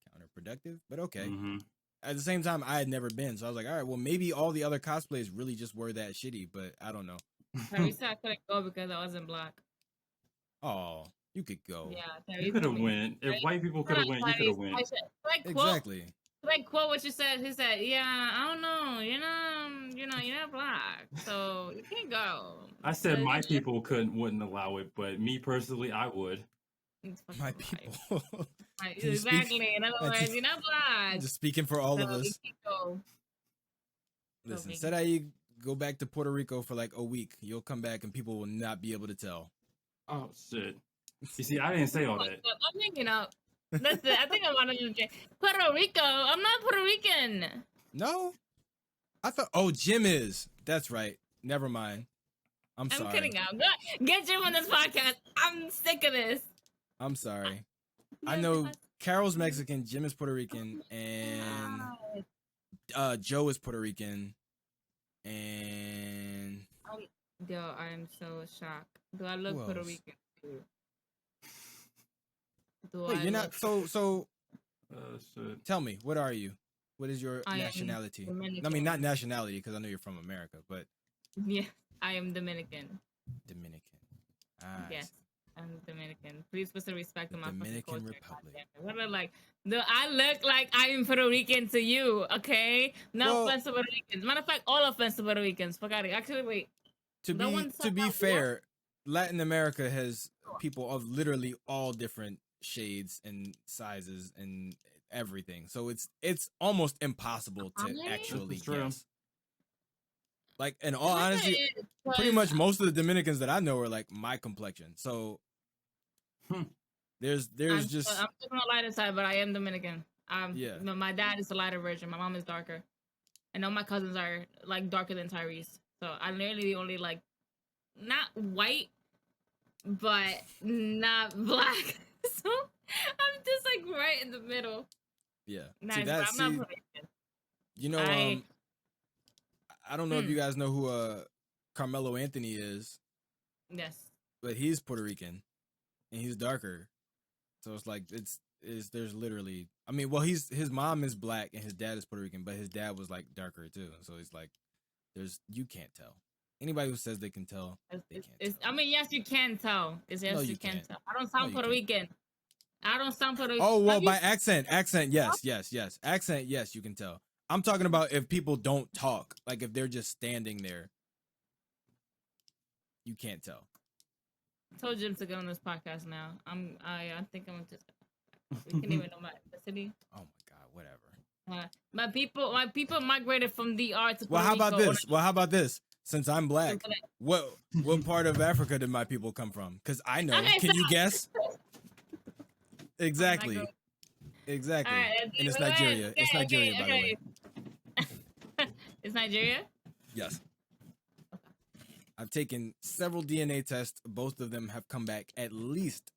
counterproductive, but okay. Mm-hmm. At the same time, I had never been, so I was like, all right, well, maybe all the other cosplays really just were that shitty, but I don't know. Tyrese, I couldn't go because I wasn't black. Oh, you could go. Yeah, You Tyrese. could have went. If white people could have went, you could have went. Exactly. Like quote what you said. He said, "Yeah, I don't know. You're not black, so you can't go." I said my people wouldn't allow it, but me personally, I would. My people. Exactly. In other words, you're not black. Just speaking for all of so us. you can't go. Listen, Okay. said I go back to Puerto Rico for like a week. You'll come back and people will not be able to tell. Oh shit! You see, I didn't say all that. I'm hanging up. That's it. I think I'm on Puerto Rico. I'm not Puerto Rican. No, I thought. Oh, Jim is. That's right. Never mind. I'm sorry. I'm kidding out. Get Jim on this podcast. I'm sick of this. I'm sorry. I know Carol's Mexican, Jim is Puerto Rican, and Joe is Puerto Rican, and Yo, I'm so shocked. Do I look Who Puerto else? Rican too? wait, you're not. So Shit. tell me, what are you? What is your I am nationality? I mean, Dominican. not nationality, because I know you're from America, but Yeah, I am Dominican. Dominican. Ah, Yes, I'm Dominican. Please put some respect The on my fucking Dominican culture. Republic. Goddamn it. What are like? Do I look like I am Puerto Rican to you? Okay, no Well- offense to Puerto Ricans. Matter of fact, all offense to Puerto Ricans. Fuck out of here. Actually, wait. To No be one said to be that fair, Latin America has people of literally all different shades and sizes and everything. So it's almost impossible to Really? actually This is true. guess. Like, in all My honesty, thing is, pretty because much most of the Dominicans that I know are like my complexion. So Hmm. there's I'm just still on the lighter side, but I am Dominican. Yeah. My dad is the lighter version. My mom is darker. And all my cousins are like darker than Tyrese. So I'm literally only like not white, but not black. So I'm just like right in the middle. yeah. Nice, See but that? I'm not See, Puerto Rican. you know, I don't know if you guys know who Carmelo Anthony is, Yes. but he's Puerto Rican and he's darker. So it's like there's literally, I mean, well, his mom is black and his dad is Puerto Rican, but his dad was like darker too. So it's like you can't tell. Anybody who says they can tell, they can't tell. I mean, yes, you can tell. Yes, No, you you can can't. tell. I don't sound you Puerto can't. Rican. I don't sound Puerto Rican. Oh, well, Have you by accent, yes. Accent, yes, you can tell. I'm talking about if people don't talk, like if they're just standing there, you can't tell. told Jim to get on this podcast now. I think I'm just. We can't even know my ethnicity. Oh my God, whatever. My people migrated from DR to Puerto Well, how about Rico. this? Well, how about this? Since I'm black, what part of Africa did my people come from? Because I know. Okay, Can so- you guess? Exactly. All Exactly. right, And it's wait, Nigeria. okay, It's Nigeria, okay, by the way. okay. It's Nigeria? Yes. I've taken several DNA tests. Both of them have come back at least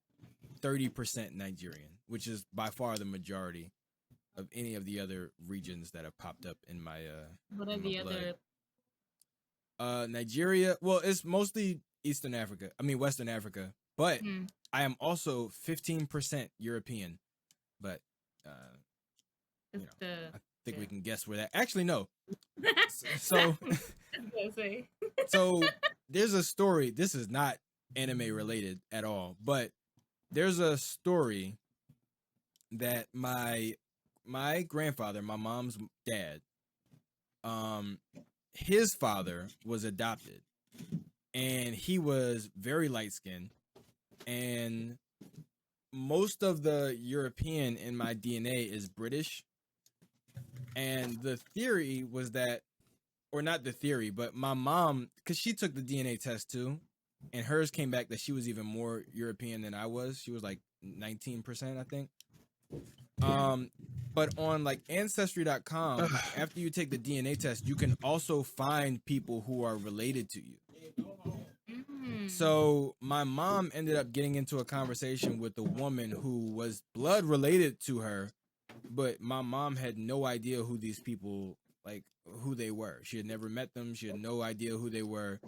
30% Nigerian, which is by far the majority of any of the other regions that have popped up in my What are in my the blood. other? Nigeria, well, it's mostly Western Africa, but Hmm. I am also 15% European. But It's I the. think we Yeah. can guess where that. Actually, no. So I was gonna say. so there's a story. This is not anime related at all, but there's a story that my grandfather, my mom's dad, his father was adopted, and he was very light skinned, and most of the European in my DNA is British. And the theory was that, or not the theory, but my mom, because she took the DNA test too, and hers came back that she was even more European than I was. She was like 19%, I think. But on like ancestry.com, after you take the DNA test, you can also find people who are related to you. Mm. So my mom ended up getting into a conversation with a woman who was blood related to her, but my mom had no idea who these people like who they were. She had never met them. She had no idea who they were.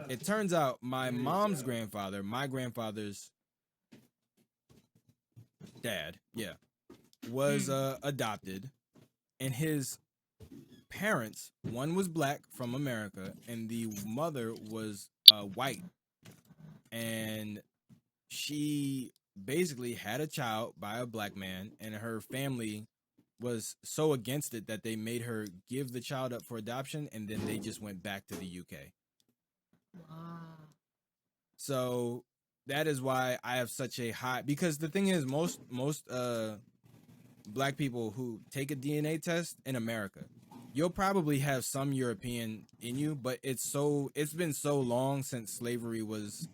It turns out my mom's grandfather, my grandfather's dad, was adopted, and his parents, one was black from America, and the mother was white, and she basically had a child by a black man, and her family was so against it that they made her give the child up for adoption, and then they just went back to the UK. Wow. So that is why I have such a high, because the thing is, most black people who take a DNA test in America, you'll probably have some European in you, but it's been so long since slavery was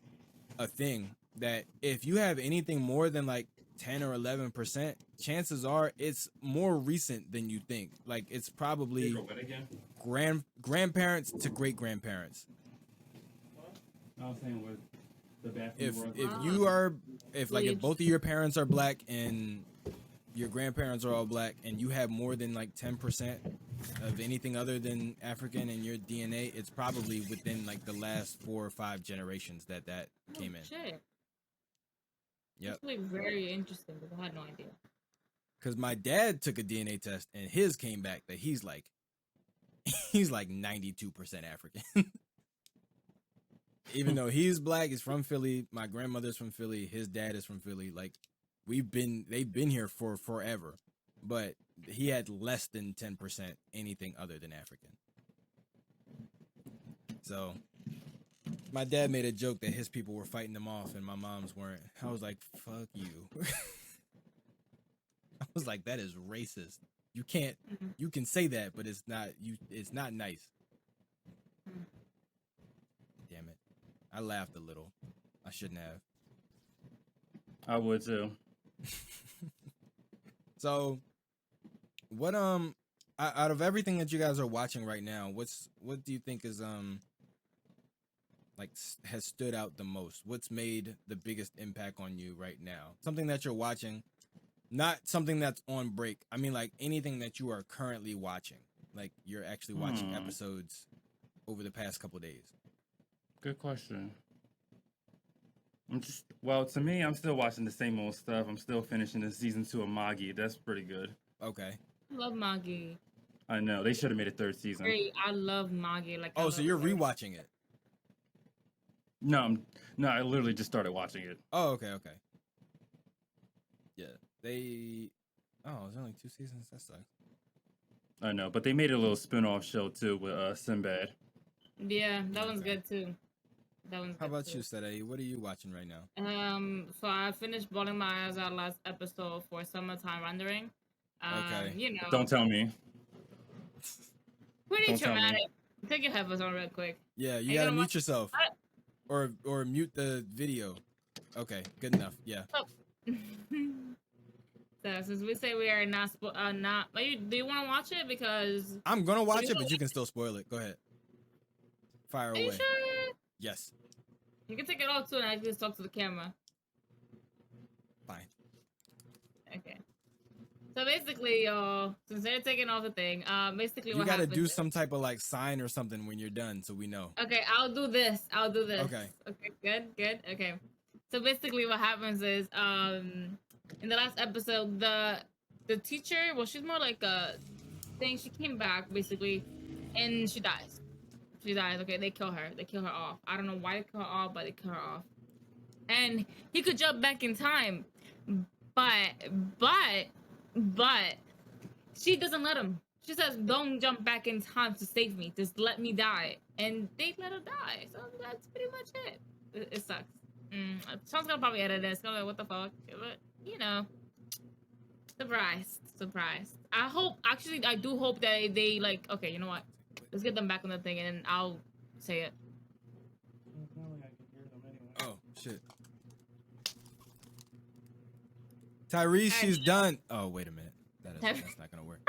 a thing that if you have anything more than like 10 or 11%, chances are it's more recent than you think. Like it's probably grandparents to great grandparents. I was saying with the bathroom. If both of your parents are black and your grandparents are all black, and you have more than like 10% of anything other than African in your DNA, it's probably within like the last 4 or 5 generations that came in. Shit. Yep. That's like very interesting because I had no idea. Because my dad took a DNA test and his came back that he's like 92% African. Even though he's black, he's from Philly. My grandmother's from Philly. His dad is from Philly. Like they've been here for forever, but he had less than 10% anything other than African. So my dad made a joke that his people were fighting them off and my mom's weren't. I was like, fuck you. I was like, that is racist. You can't, you can say that, but it's not nice. Damn it. I laughed a little. I shouldn't have. I would too. So, what out of everything that you guys are watching right now, what do you think is has stood out the most? What's made the biggest impact on you right now? Something that you're watching, not something that's on break. I mean, like anything that you are currently watching, like you're actually watching episodes over the past couple days. Good question. To me, I'm still watching the same old stuff. I'm still finishing the season 2 of Magi. That's pretty good. Okay. I love Magi. I know they should have made a 3rd season. Great, I love Magi. So you're rewatching it? No, I literally just started watching it. Oh, okay. Yeah, there's only 2 seasons. That sucks. I know, but they made a little spin-off show too with Sinbad. Yeah, that one's good too. How about you, Sadie? What are you watching right now? So I finished bawling my eyes out last episode for summertime rendering. Okay. You know. Don't tell me. Pretty Don't tell me. traumatic. Take your headphones on real quick. Yeah, you gotta mute yourself. Or mute the video. Okay, good enough. Yeah. So since we say we are not do you want to watch it? Because I'm gonna watch it, but you can still spoil it. Go ahead. Fire away. Are you sure? Yes. You can take it off too, and I can just talk to the camera. Fine. Okay. So basically, y'all, since they're taking off the thing, basically you gotta do some type of like sign or something when you're done, so we know. Okay, I'll do this. Okay. Okay, good. Okay. So basically, what happens is, in the last episode, the teacher, well, she's more like a thing. She came back basically, and she dies. Okay, they kill her. They kill her off. I don't know why they kill her off, but they kill her off. And he could jump back in time, but she doesn't let him. She says, "Don't jump back in time to save me. Just let me die." And they let her die. So that's pretty much it. It sucks. Sean's gonna probably edit this. Gonna be like, what the fuck? But you know, surprised. I do hope that they like. Okay, you know what? Let's get them back on the thing, and then I'll say it. Oh shit. Tyrese, she's done. Oh wait a minute. That's not gonna work.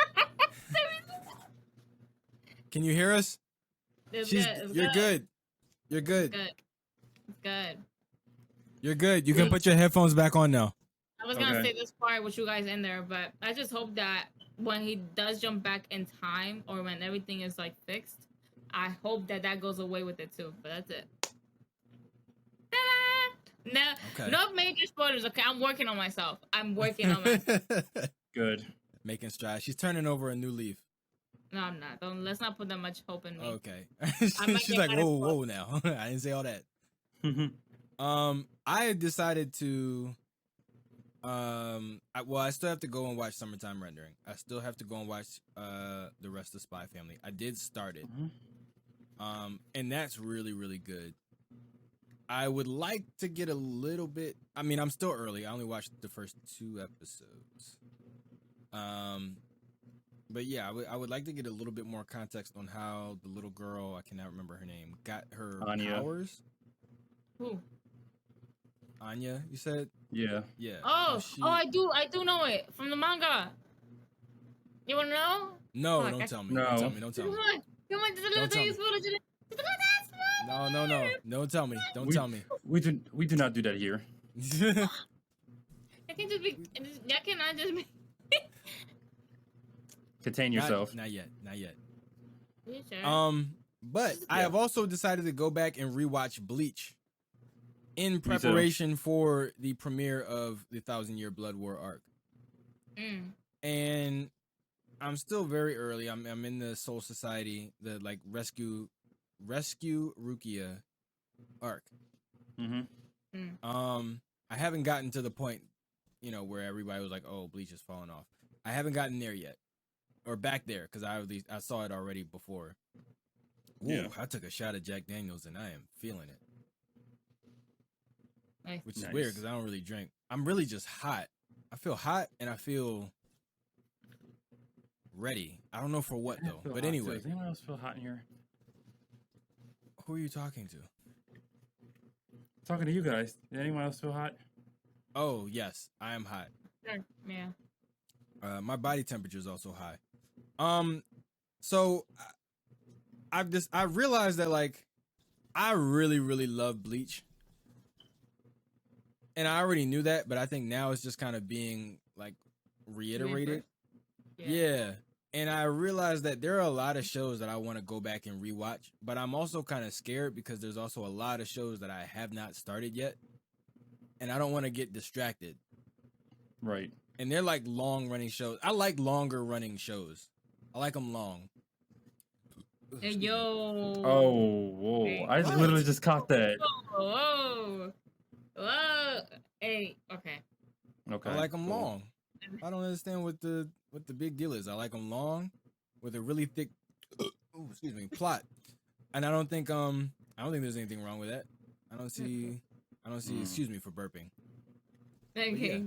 Can you hear us? You're good. You're good. It's good. You're good. You can put your headphones back on now. I was gonna say this part with you guys in there, but I just hope that when he does jump back in time, or when everything is like fixed, I hope that that goes away with it too. But that's it. Ta-da! No, Okay. no major spoilers. Okay, I'm working on myself. I'm working on myself. Good. Making strides. She's turning over a new leaf. No, I'm not. Don't. Let's not put that much hope in me. Okay. I might She's get like, mad at whoa, fuck. whoa, now. I didn't say all that. I decided to. I still have to go and watch Summertime Rendering. I still have to go and watch the rest of Spy Family. I did start it. And that's really, really good. I would like to get a little bit. I mean, I'm still early. I only watched the first 2 episodes. But yeah, I would like to get a little bit more context on how the little girl, I cannot remember her name, got her Anya. powers. Who? Anya, you said? Yeah. Yeah. Oh, I do know it from the manga. You wanna know? No, Fuck, don't tell me. No. Don't tell me. Don't tell Come me. on, come on, just a little Don't tell thing me. spoiler. Just a little No, no, no. Don't tell me. Don't tell me. We do not do that here. I can just be. That cannot just be. Contain yourself. Not yet. Not yet. You sure? But I Yeah. have also decided to go back and rewatch Bleach in preparation for the premiere of the 1,000-Year Blood War arc. And I'm still very early. I'm in the Soul Society, the like rescue Rukia arc. I haven't gotten to the point, where everybody was like, "Oh, Bleach is falling off." I haven't gotten there yet, or back there, because I saw it already before. Ooh, Yeah. I took a shot of Jack Daniels and I am feeling it, Nice. which is Nice. weird because I don't really drink. I'm really just hot. I feel hot and I feel ready. I don't know for what though. Feel But hot, anyway, too. Does anyone else feel hot in here? who are you talking to? Talking to you guys. Did anyone else feel hot? Oh yes, I am hot. Sure. Yeah. My body temperature is also high. So I realized that like I really, really love Bleach. And I already knew that, but I think now it's just kind of being like reiterated. Yeah. And I realized that there are a lot of shows that I want to go back and rewatch, but I'm also kind of scared because there's also a lot of shows that I have not started yet. And I don't want to get distracted. Right. And they're like long running shows. I like longer running shows. I like them long. Hey, yo. Oh, whoa. Hey. I What? literally just caught that. Whoa. Whoa. Hey. Okay. Okay. I like them cool. long. I don't understand what the big deal is. I like them long with a really thick plot. And I don't think there's anything wrong with that. I don't see excuse me for burping. Okay.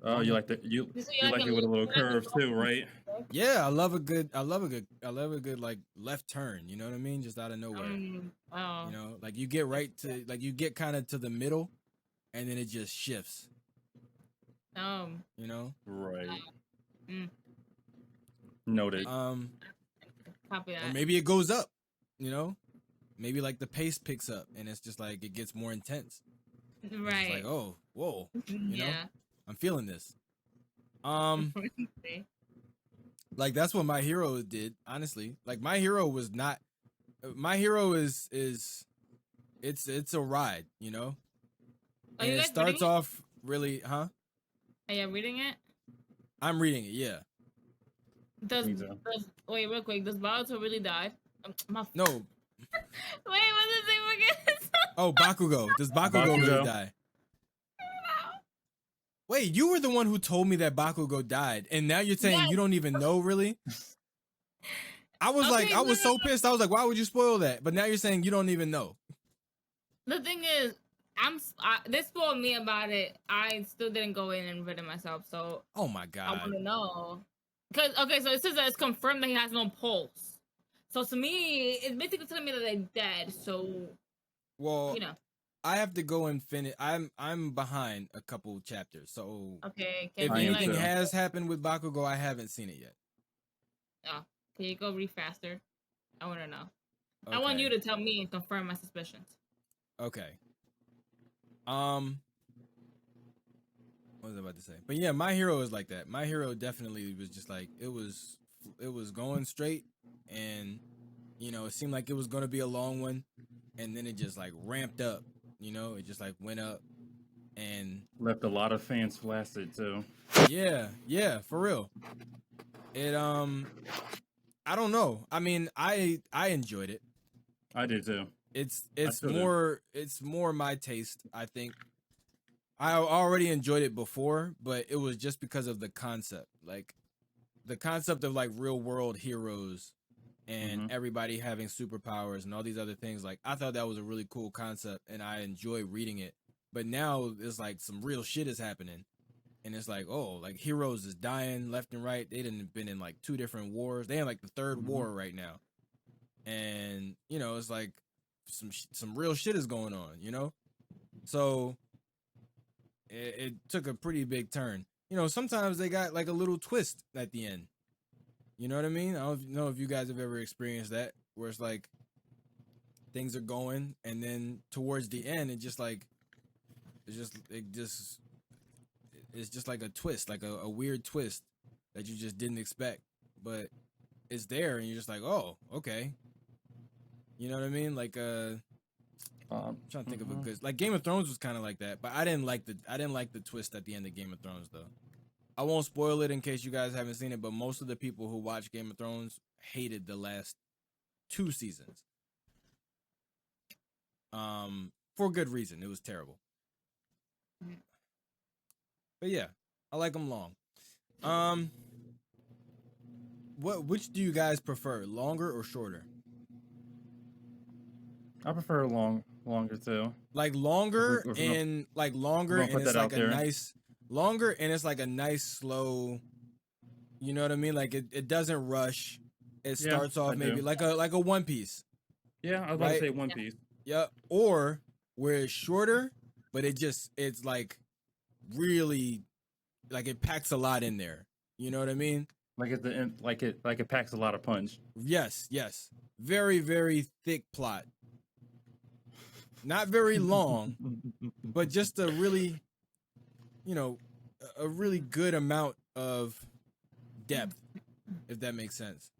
Oh, you like you like it with a little curve too, right? Yeah, I love a good like left turn, you know what I mean? Just out of nowhere. Oh. Like you get you get kind of to the middle and then it just shifts. Right. Mm. Noted. Copy that. Or maybe it goes up, Maybe like the pace picks up and it's just like it gets more intense. Right. It's like, oh, whoa. Yeah. I'm feeling this. Like that's what My Hero did, honestly. Like My Hero was not My Hero is it's a ride, Are And you it guys starts reading it? off really, huh? Are you reading it? I'm reading it, yeah. Wait, real quick. Does Boruto really die? No. Wait, what's his name again? Oh, Bakugou. Does Bakugou really die? Wait, you were the one who told me that Bakugou died, and now you're saying you don't even know, really? I was so pissed. I was like, why would you spoil that? But now you're saying you don't even know. The thing is, they spoiled me about it. I still didn't go in and read it myself, so Oh my I god. want to know. So it says that it's confirmed that he has no pulse. So to me, it's basically telling me that they're dead. So, Well, I have to go and finish. I'm behind a couple chapters, so okay. if Can you anything has happened with Bakugou, I haven't seen it yet. Can you go read faster? I want to know. Okay. I want you to tell me and confirm my suspicions. Okay. What was I about to say? But yeah, My Hero is like that. My Hero definitely was just like it was going straight, and you know, it seemed like it was gonna be a long one, and then it just like ramped up. You know, it just like went up, and Left a lot of fans flaccid too. yeah, for real. It I don't know. I mean, I enjoyed it. I did too. It's still do. more my taste, I think. I already enjoyed it before, but it was just because of the concept. Like the concept of like real world heroes and everybody having superpowers and all these other things. Like I thought that was a really cool concept and I enjoy reading it. But now it's like some real shit is happening. And it's like, oh, like heroes is dying left and right. They didn't been in like 2 different wars. They in like the 3rd war right now. And, you know, it's like some real shit is going on, you know? So it took a pretty big turn. You know, sometimes they got like a little twist at the end. You know what I mean? I don't know if you guys have ever experienced that, where it's like things are going, and then towards the end, it's just like a twist, like a weird twist that you just didn't expect, but it's there, and you're just like, oh, okay. You know what I mean? Like I'm trying to think of a good, like Game of Thrones was kind of like that, but I didn't like the twist at the end of Game of Thrones though. I won't spoil it in case you guys haven't seen it, but most of the people who watch Game of Thrones hated the last 2 seasons. For good reason. It was terrible. But yeah, I like them long. Which do you guys prefer, longer or shorter? I prefer longer too. Like longer If and like longer and it's like a nice longer and it's like a nice slow, you know what I mean? Like it doesn't rush. It starts off maybe like a One Piece. Yeah, I was about to say One Piece. Yeah, or where it's shorter, but it's like really like it packs a lot in there. You know what I mean? Like it packs a lot of punch. Yes. Very, very thick plot. Not very long, but just a really, you know, a really good amount of depth, if that makes sense.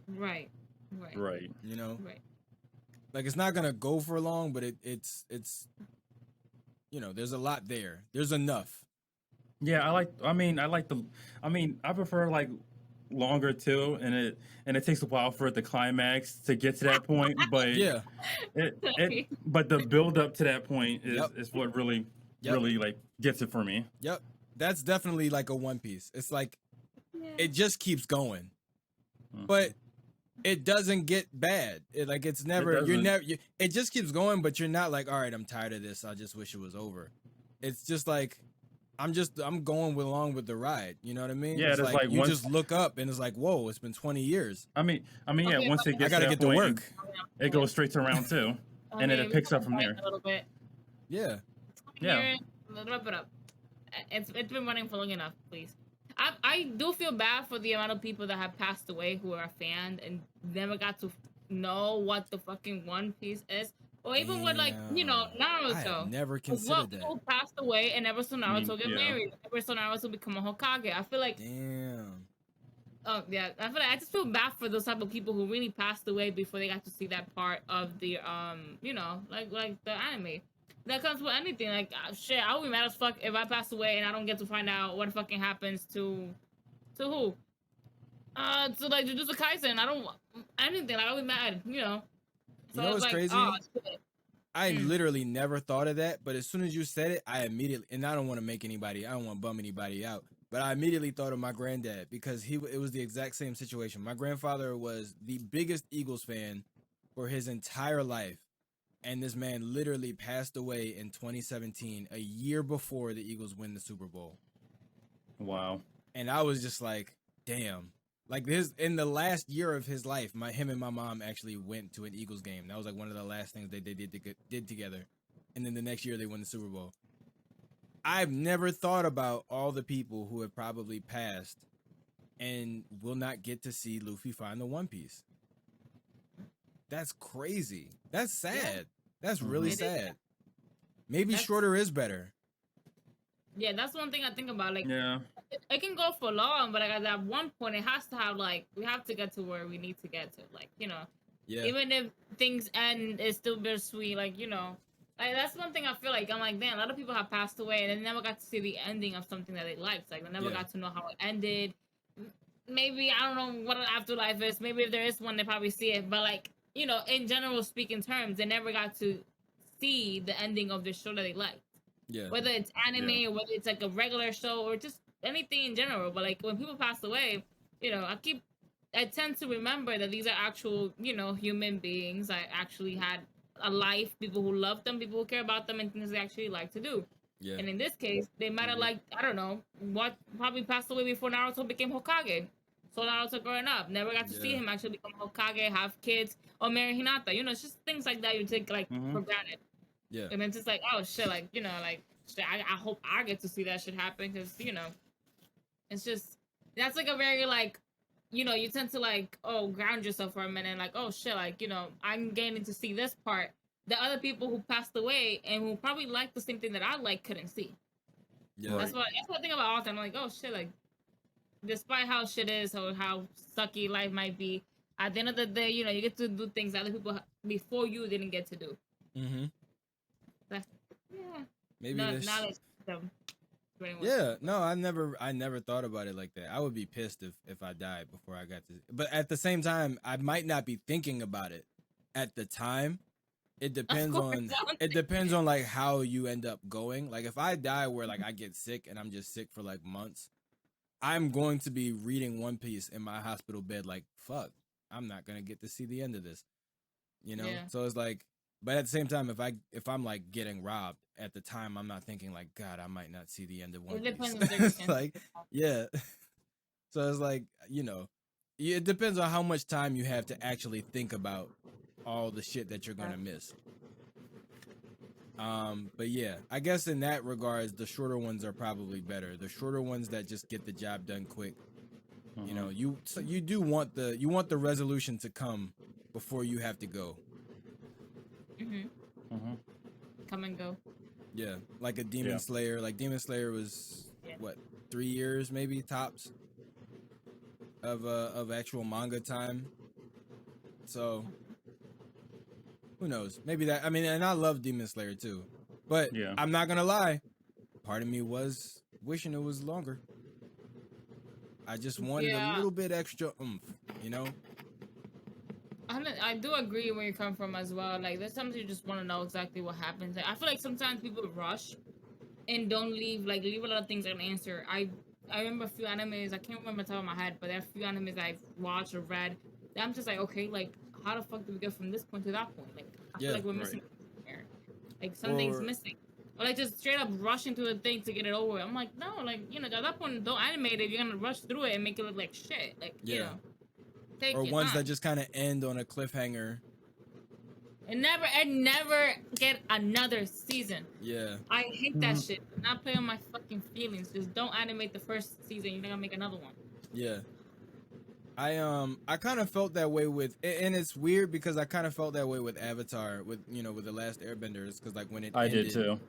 Right. You know? Right. Like it's not gonna go for long, but it's you know, there's a lot there. There's enough. Yeah, I prefer like longer too, and it takes a while for it to climax to get to that point, but yeah, but the build up to that point is what really like gets it for me. Yep, that's definitely like a One Piece. It's like it just keeps going, but it doesn't get bad. It's never it just keeps going, but you're not like, all right, I'm tired of this. I just wish it was over. It's just like I'm going along with the ride. You know what I mean? Yeah, it's like you just look up and it's like, whoa, it's been 20 years. I mean, yeah. Once it gets, I gotta get to work. It goes straight to round 2, and then it picks up from there. A little bit. Yeah. Wrap it up. It's been running for long enough, please. I do feel bad for the amount of people that have passed away who are a fan and never got to know what the fucking One Piece is. Or even with, like, you know, Naruto. I never considered that. People passed away and never saw Naruto get married. Never saw Naruto become a Hokage. I feel like... Damn. Oh, yeah. I just feel bad for those type of people who really passed away before they got to see that part of the, you know, like the anime. That comes with anything. Like, shit, I'll be mad as fuck if I pass away and I don't get to find out what fucking happens to who? To, like, Jujutsu Kaisen. I don't... Anything. Like, I'll be mad, you know? So you know what's like, crazy? oh, I literally never thought of that, but as soon as you said it, I immediately, and I don't want to bum anybody out, but I immediately thought of my granddad because it was the exact same situation. My grandfather was the biggest Eagles fan for his entire life, and this man literally passed away in 2017, a year before the Eagles win the Super Bowl. Wow. And I was just like, damn. Like this, in the last year of his life, him and my mom actually went to an Eagles game. That was like one of the last things they did together. And then the next year they won the Super Bowl. I've never thought about all the people who have probably passed and will not get to see Luffy find the One Piece. That's crazy. That's sad. That's really sad. Maybe shorter is better. Yeah, that's one thing I think about. Like, Yeah. it can go for long, but like at one point, it has to have like we have to get to where we need to get to. Like, Yeah. even if things end, it's still bittersweet. Like, like that's one thing I feel like I'm like, damn, a lot of people have passed away and they never got to see the ending of something that they liked. Like, they never Yeah. got to know how it ended. Maybe I don't know what an afterlife is. Maybe if there is one, they probably see it. But like, in general speaking terms, they never got to see the ending of the show that they liked. Yeah. Whether it's anime or whether it's like a regular show or just anything in general. But like when people pass away, I tend to remember that these are actual, human beings. I actually had a life, people who love them, people who care about them, and things they actually like to do. Yeah. And in this case, they might have liked, I don't know, what probably passed away before Naruto became Hokage. So Naruto growing up, never got to see Yeah. him actually become Hokage, have kids, or marry Hinata. It's just things like that you take like for granted. Yeah. And it's just like, oh shit, like, like shit, I hope I get to see that shit happen because, it's just, that's like a very like, you tend to like, oh, ground yourself for a minute, like, oh shit, like, I'm getting to see this part that other people who passed away and who probably like the same thing that I like couldn't see. Yeah. That's what I think about all the time. I'm like, oh shit, like, despite how shit is or how sucky life might be, at the end of the day, you get to do things that other people before you didn't get to do. Mm-hmm. That's, yeah. Maybe No, this. not them. Yeah, no, I never thought about it like that. I would be pissed if I died before I got to. But at the same time, I might not be thinking about it at the time. It depends on like how you end up going. Like if I die where like I get sick and I'm just sick for like months, I'm going to be reading One Piece in my hospital bed like, fuck, I'm not going to get to see the end of this. Yeah. So it's like, but at the same time, if I'm like getting robbed at the time, I'm not thinking like, God, I might not see the end of One Piece. It's like, yeah. So it's like, it depends on how much time you have to actually think about all the shit that you're gonna miss. But yeah, I guess in that regards, the shorter ones are probably better. The shorter ones that just get the job done quick. You do want the resolution to come before you have to go. Come and go. Yeah, like a Demon Slayer. Like Demon Slayer was what, 3 years maybe tops of actual manga time. So who knows? Maybe that. I mean, and I love Demon Slayer too, but I'm not gonna lie. Part of me was wishing it was longer. I just wanted a little bit extra oomph, I do agree where you come from as well. Like, there's sometimes you just want to know exactly what happens. Like, I feel like sometimes people rush and don't leave a lot of things unanswered. I remember a few animes, I can't remember the top of my head, but there are a few animes I've watched or read that I'm just like, okay, like, how the fuck did we get from this point to that point? Like, I feel like we're missing something here. Like, something's missing. Or like just straight up rushing through the thing to get it over. I'm like, no, like, at that point, don't animate it. You're gonna rush through it and make it look like shit. Like, take or your ones time. that just kind of end on a cliffhanger. And never get another season. Yeah. I hate that shit. Do not play on my fucking feelings. Just don't animate the first season. You're not gonna make another one. Yeah. I kind of felt that way with, and it's weird because I kind of felt that way with Avatar, with the Last Airbenders, because like when it ended, did too.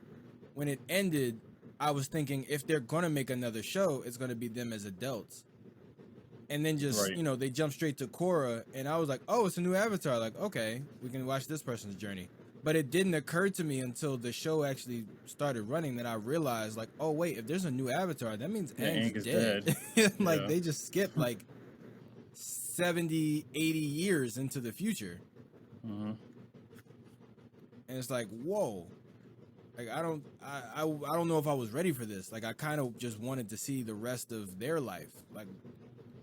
When it ended, I was thinking if they're gonna make another show, it's gonna be them as adults. And then just, they jump straight to Korra, and I was like, oh, it's a new Avatar. Like, okay, we can watch this person's journey. But it didn't occur to me until the show actually started running that I realized, like, oh, wait, if there's a new Avatar, that means Aang is dead. Like, they just skipped, like, 70, 80 years into the future. And it's like, whoa. Like, I don't know if I was ready for this. Like, I kind of just wanted to see the rest of their life. Like,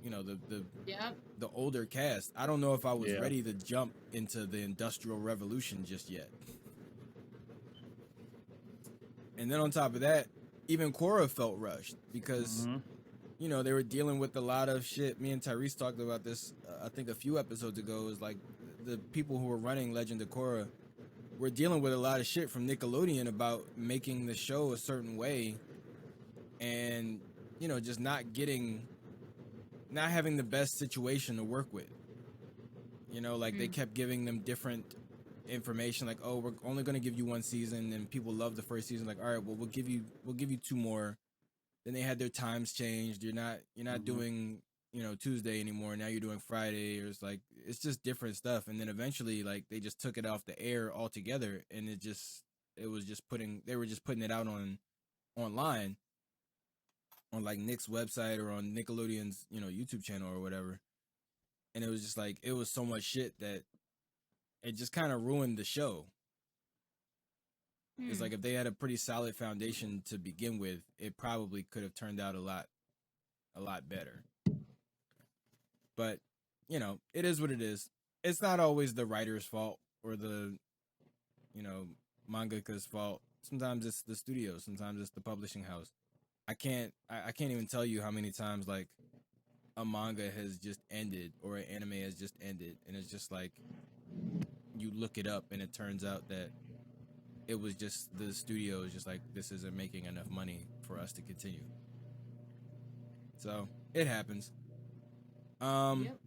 the older cast. I don't know if I was ready to jump into the Industrial Revolution just yet. And then on top of that, even Korra felt rushed because, they were dealing with a lot of shit. Me and Tyrese talked about this, I think a few episodes ago. Is like the people who were running Legend of Korra were dealing with a lot of shit from Nickelodeon about making the show a certain way and, just not having the best situation to work with. Like they kept giving them different information like, oh, we're only going to give you one season, and people love the first season. Like, all right, well, we'll give you 2 more. Then they had their times changed. You're not doing, you know, Tuesday anymore. Now you're doing Friday, or it's just different stuff. And then eventually, like, they just took it off the air altogether, and they were just putting it out online on like Nick's website or on Nickelodeon's, you know, YouTube channel or whatever. And it was just like, it was so much shit that it just kind of ruined the show. It's like if they had a pretty solid foundation to begin with, it probably could have turned out a lot better. But, you know, it is what it is. It's not always the writer's fault or the, you know, mangaka's fault. Sometimes it's the studio. Sometimes it's the publishing house. I can't even tell you how many times like a manga has just ended or an anime has just ended, and it's just like you look it up and it turns out that it was just the studio is just like, this isn't making enough money for us to continue. So it happens. Yep.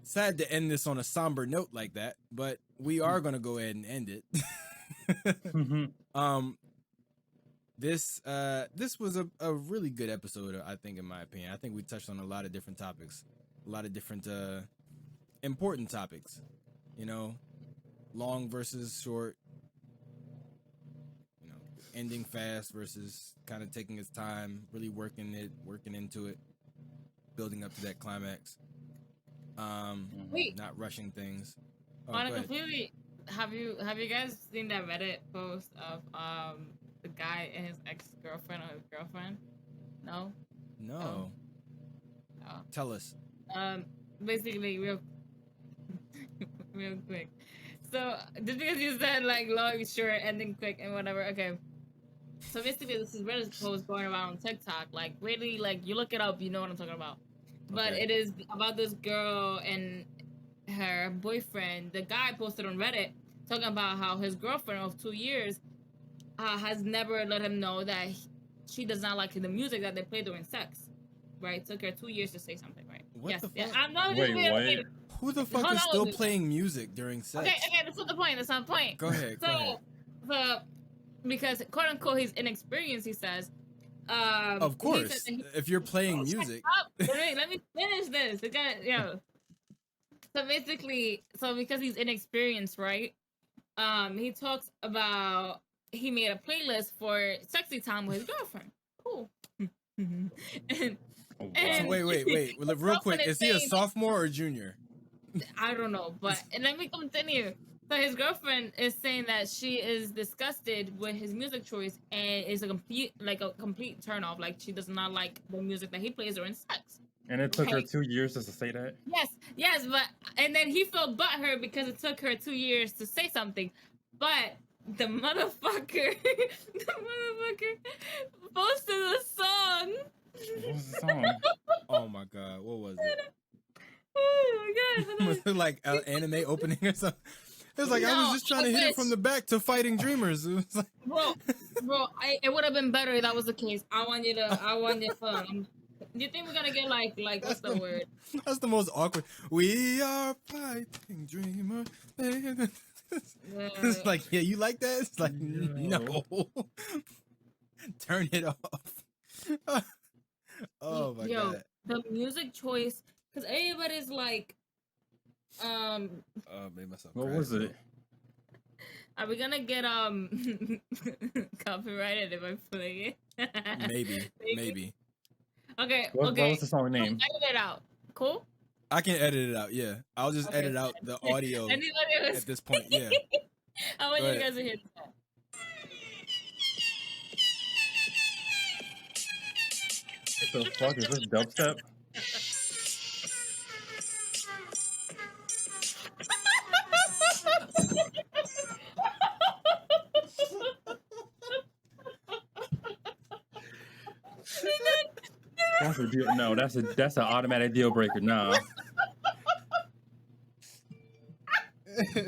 Sad to end this on a somber note like that, but we are gonna go ahead and end it. This was a really good episode, I think, in my opinion. I think we touched on a lot of different topics, a lot of different important topics, you know, long versus short, you know, ending fast versus kind of taking its time, really working into it, building up to that climax, Wait. not rushing things. Oh, On a go ahead. completely, have you guys seen that Reddit post of the guy and his ex-girlfriend or his girlfriend? No. No. No. Tell us. Basically, real quick. So just because you said like long, short, ending quick, and whatever. Okay. So basically, this is Reddit post going around on TikTok. Like really, like you look it up, you know what I'm talking about. But Okay. it is about this girl and her boyfriend. The guy posted on Reddit talking about how his girlfriend of 2 years has never let him know that she does not like the music that they play during sex. Right? Took her 2 years to say something. Right? What yes. the Yeah. fuck? I'm not Wait, just what? Who the fuck Hold is on, still dude. playing music during sex? Okay, that's not the point. That's not the point. Go ahead. So, because quote unquote he's inexperienced, he says. Of course, if you're playing music. Let me finish this. The guy, So basically, because he's inexperienced, right? He talks about he made a playlist for sexy time with his girlfriend. Cool. and, So wait. Real quick, is he a sophomore or junior? I don't know, but let me continue. So his girlfriend is saying that she is disgusted with his music choice and is a complete turn off. Like she does not like the music that he plays during sex. And it took her 2 years just to say that? Yes, but and then he felt butthurt because it took her 2 years to say something. But the motherfucker posted a song. What was the song? Oh my god, what was it? Oh my god. Was it like an anime opening or something? It was like, I was No, just trying to I hit it wish. from the back to Fighting Dreamers. It was like, Bro, it would have been better if that was the case. I want you to do you think we're gonna get like what's the word? That's the most awkward. We are fighting dreamers. It's like, yeah, you like that? It's like, no. Turn it off. Oh my god. The music choice, because everybody's like, Made myself What cry. was it? are we gonna get copyrighted if I play it? Maybe. What Okay. was the song name? Edit it out. Cool. I can edit it out. Yeah, I'll just edit out the audio Anybody else? at this point. Yeah. I want Go you ahead. guys to hear that. What the fuck is this dubstep? That's a deal. No, that's an automatic deal breaker. Nah.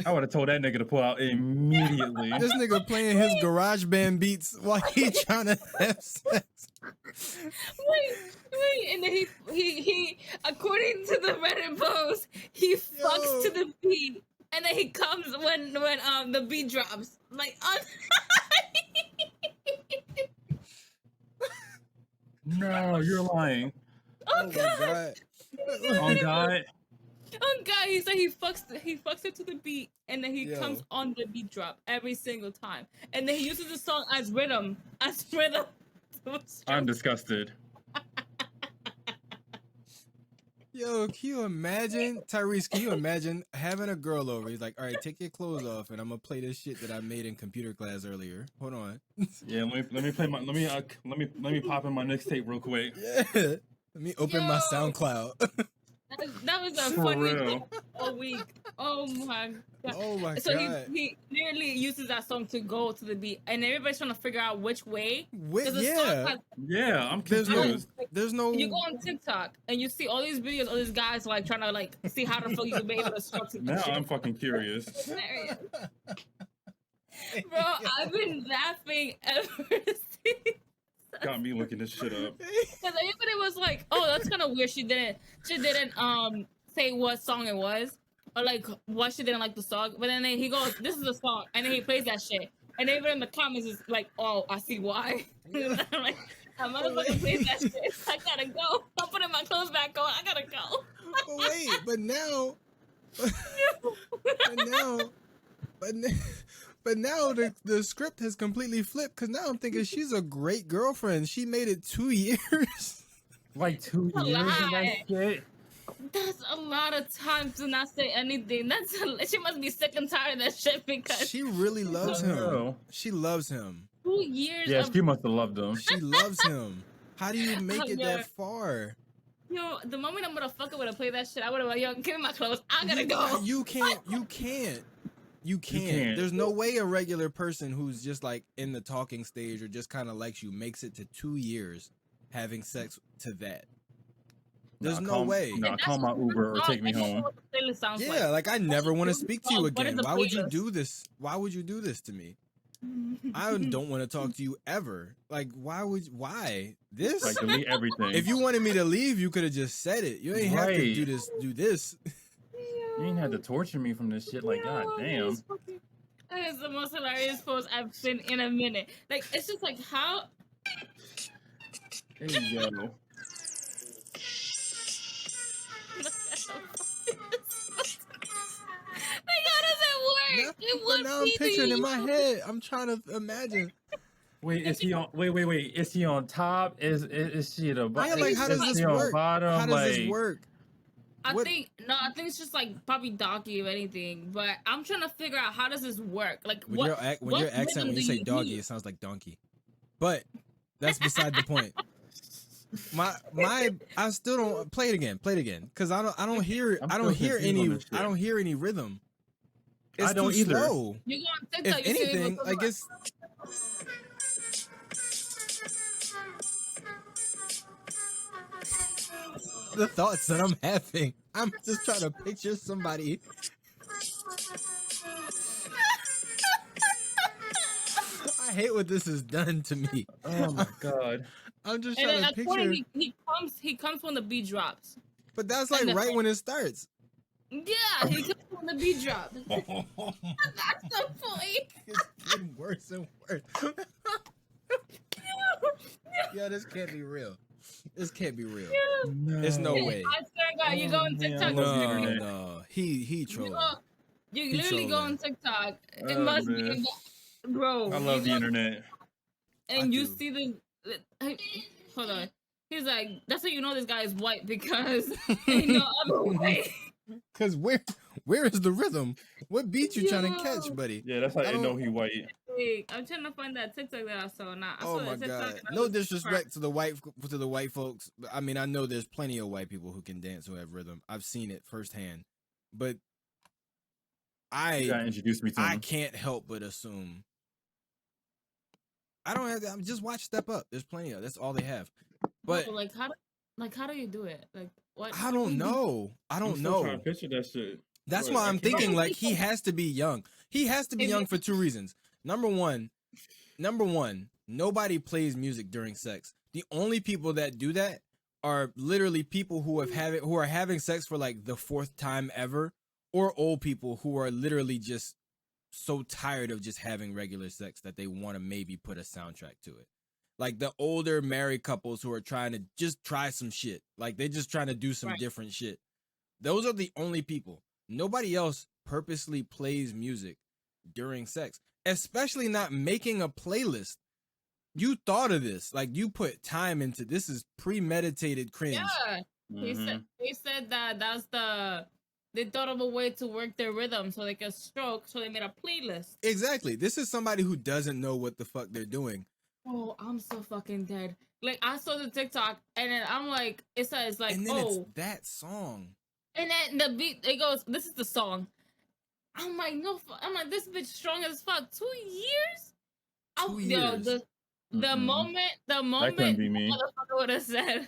I would have told that nigga to pull out immediately. This nigga playing his garage band beats while he trying to have sex. Wait, and then he according to the Reddit post, he fucks to the beat, and then he comes when when the beat drops. Like, No, you're lying. Oh my god. On God. Oh God, he said he fucks it to the beat, and then he Yo. comes on the beat drop every single time, and then he uses the song as rhythm. I'm disgusted. Yo, can you imagine, Tyrese? Can you imagine having a girl over? He's like, "All right, take your clothes off, and I'm gonna play this shit that I made in computer class earlier. Hold on." Yeah, let me play my let me pop in my mixtape real quick. Yeah. Let me open my Yo. SoundCloud. That was a For funny real. a week. Oh my God. Oh my So god. he literally uses that song to go to the beat, and everybody's trying to figure out which way. Wait, 'Cause the song yeah. has- Yeah, I'm There's confused. no. There's no. you go on TikTok and you see all these videos of these guys like trying to like see how the fuck you can be able to structure Now this shit. I'm fucking curious. Hilarious. Bro, I've been laughing ever since. Got me looking this shit up. Because everybody was like, "Oh, that's kind of weird." She didn't say what song it was, or like why she didn't like the song. But then he goes, "This is the song," and then he plays that shit. And everybody in the comments is like, "Oh, I see why." I'm like, "I motherfucker plays that shit. I gotta go. I'm putting my clothes back on. I gotta go." But wait, but now. But now the script has completely flipped because now I'm thinking she's a great girlfriend. She made it 2 years. Like 2 A years of that lie. shit. That's a lot of time to not say anything. She must be sick and tired of that shit because She really loves him. No. She loves him. 2 years Yeah, of she must have loved him. She loves him. How do you make it Yeah. that far? Yo, the moment a motherfucker would have played that shit, I would have like, yo, give me my clothes. I gotta go. You can't. You can't. There's no way a regular person who's just like in the talking stage or just kind of likes you makes it to 2 years having sex to that. There's no way. Nah, call my Uber or take me home. What the playlist sounds Yeah, like I never want to speak to you What is again. the Why would you playlist? do this? Why would you do this to me? I don't want to talk to you ever. Like, why? This? Like delete everything. If you wanted me to leave, you could have just said it. You ain't have to Right. do this. You ain't had to torture me from this shit. Like, god damn. That is the most hilarious post I've seen in a minute. Like, it's just like, how? Hey yo. Like, how does it work? Now- In but what now I'm beat do picturing you in my use? head. I'm trying to imagine. Wait, is he on? Wait. Is he on top? Is she at the Yeah, bottom? like how does Is this he on work? bottom? How does this Like, work? I What- think it's just like probably doggy if anything. But I'm trying to figure out how does this work? Like When what? your what accent rhythm when you do say doggy, use? it sounds like donkey. But that's beside the point. I still don't play it again. Play it again, because I don't hear I'm I don't still hear confused on any this shit. I don't hear any rhythm. It's I don't too either. slow. You go on If TikTok, you see anything, people I guess. The thoughts that I'm having. I'm just trying to picture somebody. I hate what this has done to me. oh my god. I'm just And trying then to picture. accordingly, he comes when the beat drops. But that's like and the- right when it starts. Yeah, he comes when the beat drops. That's the point. It's getting worse and worse. Yo, this can't be real. This can't be real. No. There's no I way. swear to God, you go Oh, on man, TikTok. I love the No, internet. no. He trolling. You He literally go trolling. on TikTok. It Oh, must man. be, bro. I love you the go- internet. And I you do. see hold on. He's like, that's how you know this guy is white because ain't no other way. Cause where is the rhythm? What beat you trying to catch, Yo. buddy? Yeah, that's how I I know don't- he white. Wait, I'm trying to find that TikTok that I saw. Now, I Oh saw my that TikTok god! and I No was disrespect to the white folks. I mean, I know there's plenty of white people who can dance who have rhythm. I've seen it firsthand, but You gotta introduce me to I him. can't help but assume. I don't have. I'm just watch Step Up. There's plenty of. That's all they have. But like how do you do it? Like what? I don't know. I I'm don't still trying know. to picture that shit. That's But why I I'm can't- thinking like he has to be young. He has to be If young it- for two reasons. Number one, nobody plays music during sex. The only people that do that are literally people who are having sex for like the fourth time ever, or old people who are literally just so tired of just having regular sex that they want to maybe put a soundtrack to it. Like the older married couples who are trying to just try some shit. Like they're just trying to do some different shit. Those are the only people. Nobody else purposely plays music during sex, especially not making a playlist. You thought of this. Like you put time into this. Is premeditated cringe. Yeah. They said that they thought of a way to work their rhythm so they could stroke, so they made a playlist. Exactly. This is somebody who doesn't know what the fuck they're doing. Oh, I'm so fucking dead. Like I saw the TikTok and then I'm like, it says like, and then it's that song. And then the beat, it goes, this is the song. I'm like, no, I'm like, this bitch strong as fuck. 2 years? 2 years. Yo, the moment that couldn't be me. Motherfucker would have said,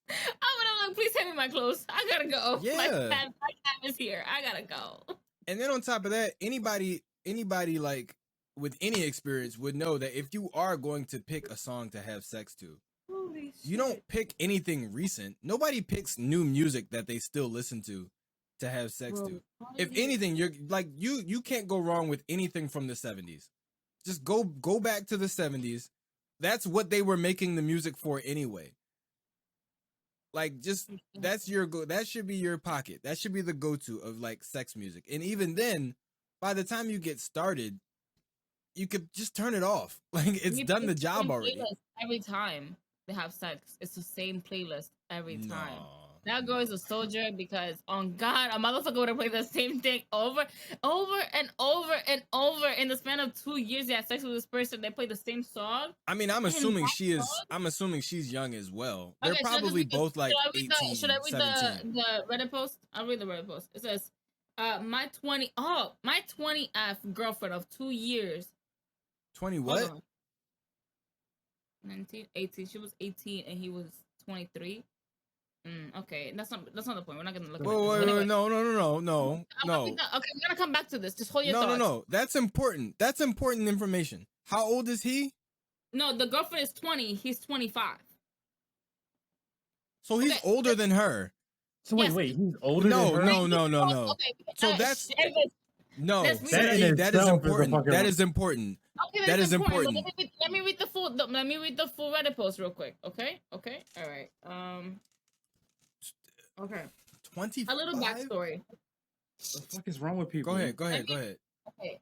I would have like, please hand me my clothes. I gotta go. Yeah. My cab is here. I gotta go. And then on top of that, anybody like with any experience would know that if you are going to pick a song to have sex to, Holy shit. you don't pick anything recent. Nobody picks new music that they still listen to have sex to. If anything, you're like you can't go wrong with anything from the 70s. Just go back to the 70s. That's what they were making the music for anyway. Like just that's your that should be your pocket. That should be the go-to of like sex music. And even then, by the time you get started, you could just turn it off. Like it's done the job already. Every time they have sex, it's the same playlist every time. That girl is a soldier because on God, a motherfucker would have played the same thing over and over in the span of 2 years. They had sex with this person. They played the same song. I mean, I'm assuming she's young as well. They're probably both like 18, should I read 17. the Reddit post? I'll read the Reddit post. It says, my 20F girlfriend of 2 years. 20 what? 19, 18. She was 18 and he was 23. Okay, that's not the point. We're not gonna look at wait, anyway. no. Okay, we're gonna come back to this. Just hold your thoughts. No. That's important. That's important information. How old is he? No, the girlfriend is 20. He's 25. So he's older than her. So wait, he's older than her? No. Okay, So that's no. That is important. That is important. Okay, that is important. Let me read the full. Let me read the full Reddit post real quick. Okay. All right. Okay. 25. A little backstory. What the fuck is wrong with people? Go ahead. Okay.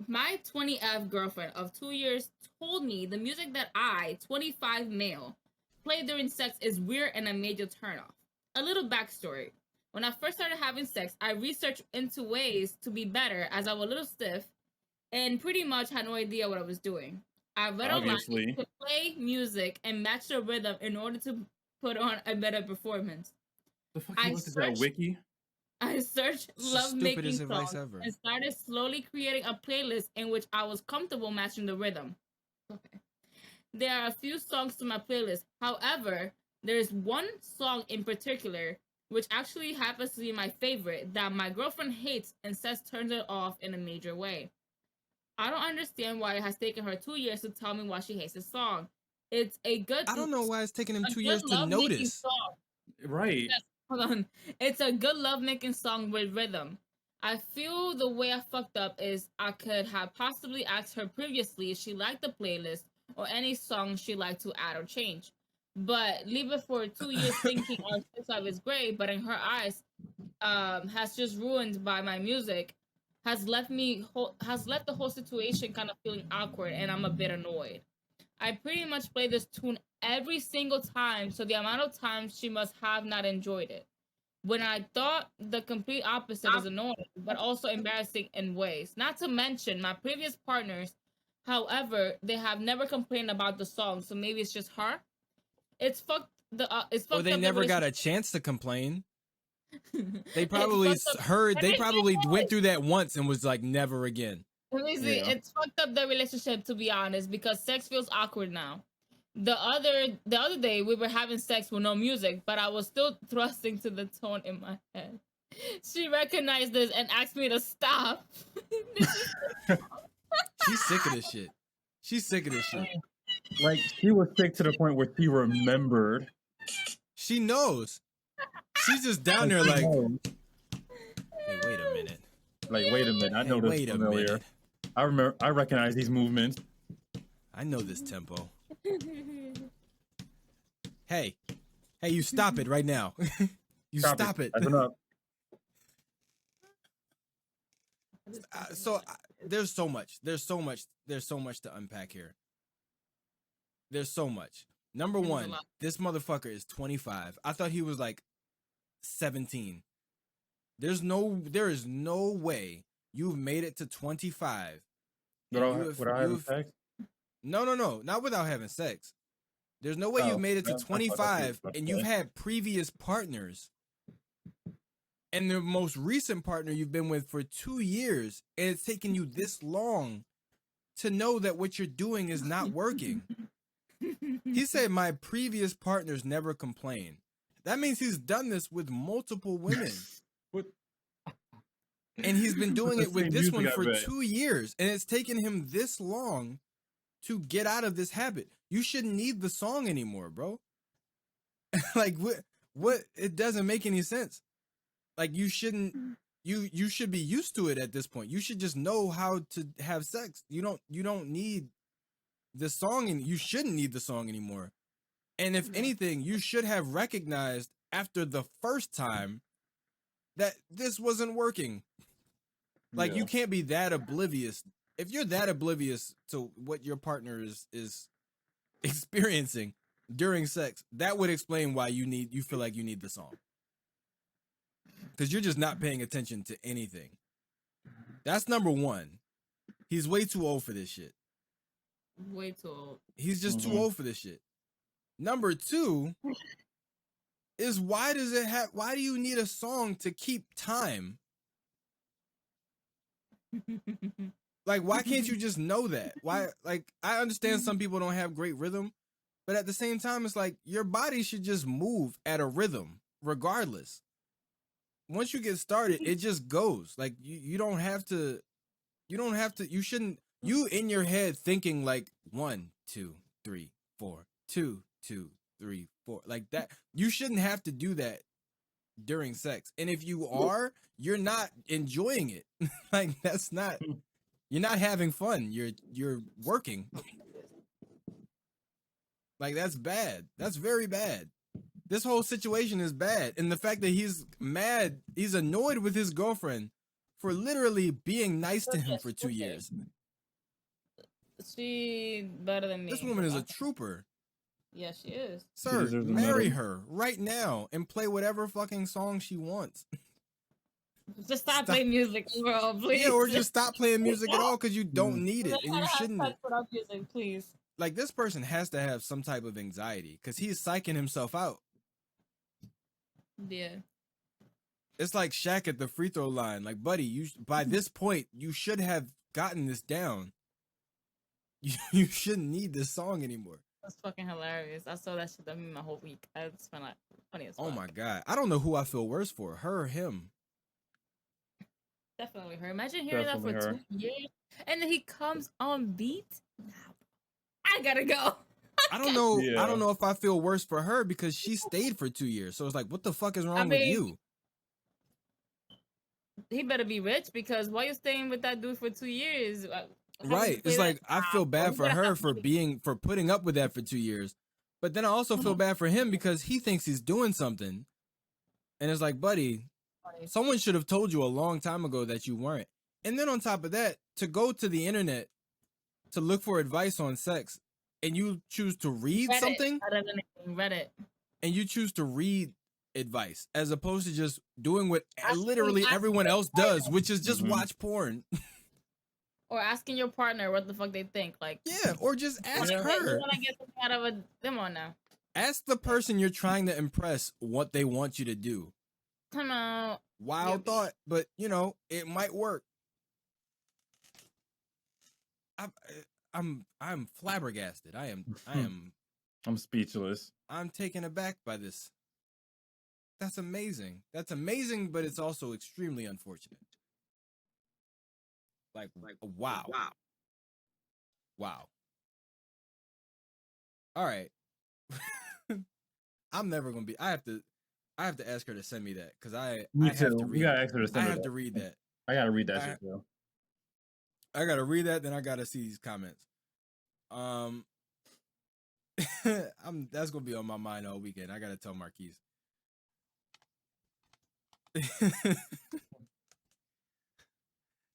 My 20F girlfriend of 2 years told me the music that I, 25 male, play during sex is weird and a major turnoff. A little backstory. When I first started having sex, I researched into ways to be better as I was a little stiff and pretty much had no idea what I was doing. I read online to play music and match the rhythm in order to put on a better performance. The fuck is that wiki? I searched love-making songs and started slowly creating a playlist in which I was comfortable matching the rhythm. Okay. There are a few songs to my playlist. However, there is one song in particular which actually happens to be my favorite that my girlfriend hates and says turns it off in a major way. I don't understand why it has taken her 2 years to tell me why she hates this song. It's a good... I don't know why it's taking him 2 years to notice. Song. Right. Yes, hold on. It's a good love-making song with rhythm. I feel the way I fucked up is I could have possibly asked her previously if she liked the playlist or any song she liked to add or change. But leave it for 2 years thinking our sex life is great, but in her eyes, has just ruined by my music, has left the whole situation kind of feeling awkward, and I'm a bit annoyed. I pretty much play this tune every single time, so the amount of times she must have not enjoyed it. When I thought the complete opposite is annoying, but also embarrassing in ways. Not to mention my previous partners, however, they have never complained about the song, so maybe it's just her. It's fucked. Or they never got a chance to complain. They probably heard. They probably went through that once and was like, never again. Let me see. Yeah. It's fucked up the relationship, to be honest, because sex feels awkward now. The other day we were having sex with no music, but I was still thrusting to the tone in my head. She recognized this and asked me to stop. She's sick of this shit. Like, she was sick to the point where she remembered. She knows. She's just down there like, hey, wait a minute. Like, wait a minute, I Hey, know this wait a familiar. minute. I recognize these movements. I know this tempo. Hey, you stop it right now. You stop it. That's enough. There's so much to unpack here. There's so much. Number There's a one, lot. this motherfucker is 25. I thought he was like 17. There is no way you've made it to 25 Without having sex? No, not without having sex. There's no way Oh, you've made it to that's what I thought you 25 were about to and you've say. had previous partners. And the most recent partner you've been with for 2 years, and it's taken you this long to know that what you're doing is not working. He said, my previous partners never complain. That means he's done this with multiple women. What? And he's been doing it with this one Music, I for bet. 2 years. And it's taken him this long to get out of this habit. You shouldn't need the song anymore, bro. Like, what? It doesn't make any sense. Like, you shouldn't, you should be used to it at this point. You should just know how to have sex. You don't need the song, and you shouldn't need the song anymore. And if anything, you should have recognized after the first time that this wasn't working. Like, Yeah. you can't be that oblivious. If you're that oblivious to what your partner is experiencing during sex, that would explain why you feel like you need the song. Because you're just not paying attention to anything. That's number one. He's way too old for this shit. Way too old. He's just too old for this shit. Number two is why do you need a song to keep time? Like, why can't you just know that? Why, like, I understand some people don't have great rhythm, but at the same time, it's like your body should just move at a rhythm regardless. Once you get started, it just goes. Like, you shouldn't, you in your head thinking like 1, 2, 3, 4, 2, 2, 3, 4, like that. You shouldn't have to do that during sex. And if you are, you're not enjoying it. Like, that's not, you're not having fun. You're working. Like, that's bad. That's very bad. This whole situation is bad. And the fact that he's mad, he's annoyed with his girlfriend for literally being nice to him for 2 years. She better than me. This woman is a trooper. Yeah, she is. Sir, deserves a marry medal. her right now and play whatever fucking song she wants. Just stop playing music, bro, please. Yeah, or just stop playing music at all because you don't need it Learn and how you to have shouldn't. sex without music, please. Like, this person has to have some type of anxiety because he's psyching himself out. Yeah. It's like Shaq at the free throw line. Like, buddy, by this point, you should have gotten this down. You shouldn't need this song anymore. That's fucking hilarious. I saw that shit. That made my whole week. I just found like funny as fuck. Oh my God. I don't know who I feel worse for, her or him. Definitely her. Imagine hearing Definitely that for her. 2 years, and then he comes on beat. Nah, I gotta go. I don't know. Yeah. I don't know if I feel worse for her because she stayed for 2 years. So it's like, what the fuck is wrong with mean, you? He better be rich because why you staying with that dude for 2 years? Right. It's like, I feel bad for her for putting up with that for 2 years. But then I also feel bad for him because he thinks he's doing something. And it's like, buddy, someone should have told you a long time ago that you weren't. And then on top of that, to go to the internet to look for advice on sex and you choose to read Reddit, something better than Reddit. and you choose to read advice as opposed to just doing what literally Asking everyone else does, which is just Mhm. watch porn. Or asking your partner what the fuck they think. Like, Yeah, or just ask you her. want to get something out of a demo now. Ask the person you're trying to impress what they want you to do. Come on. Wild Yep. thought, but you know, it might work. I'm flabbergasted. I'm speechless. I'm taken aback by this. That's amazing. That's amazing, but it's also extremely unfortunate. Like wow. Wow. All right. I'm never gonna be. I have to ask her to send me that because I Me have too. to You read. gotta ask her to I send have it. to read that. I gotta read that I- shit though. I gotta read that, then I gotta see these comments. That's gonna be on my mind all weekend. I gotta tell Marquise.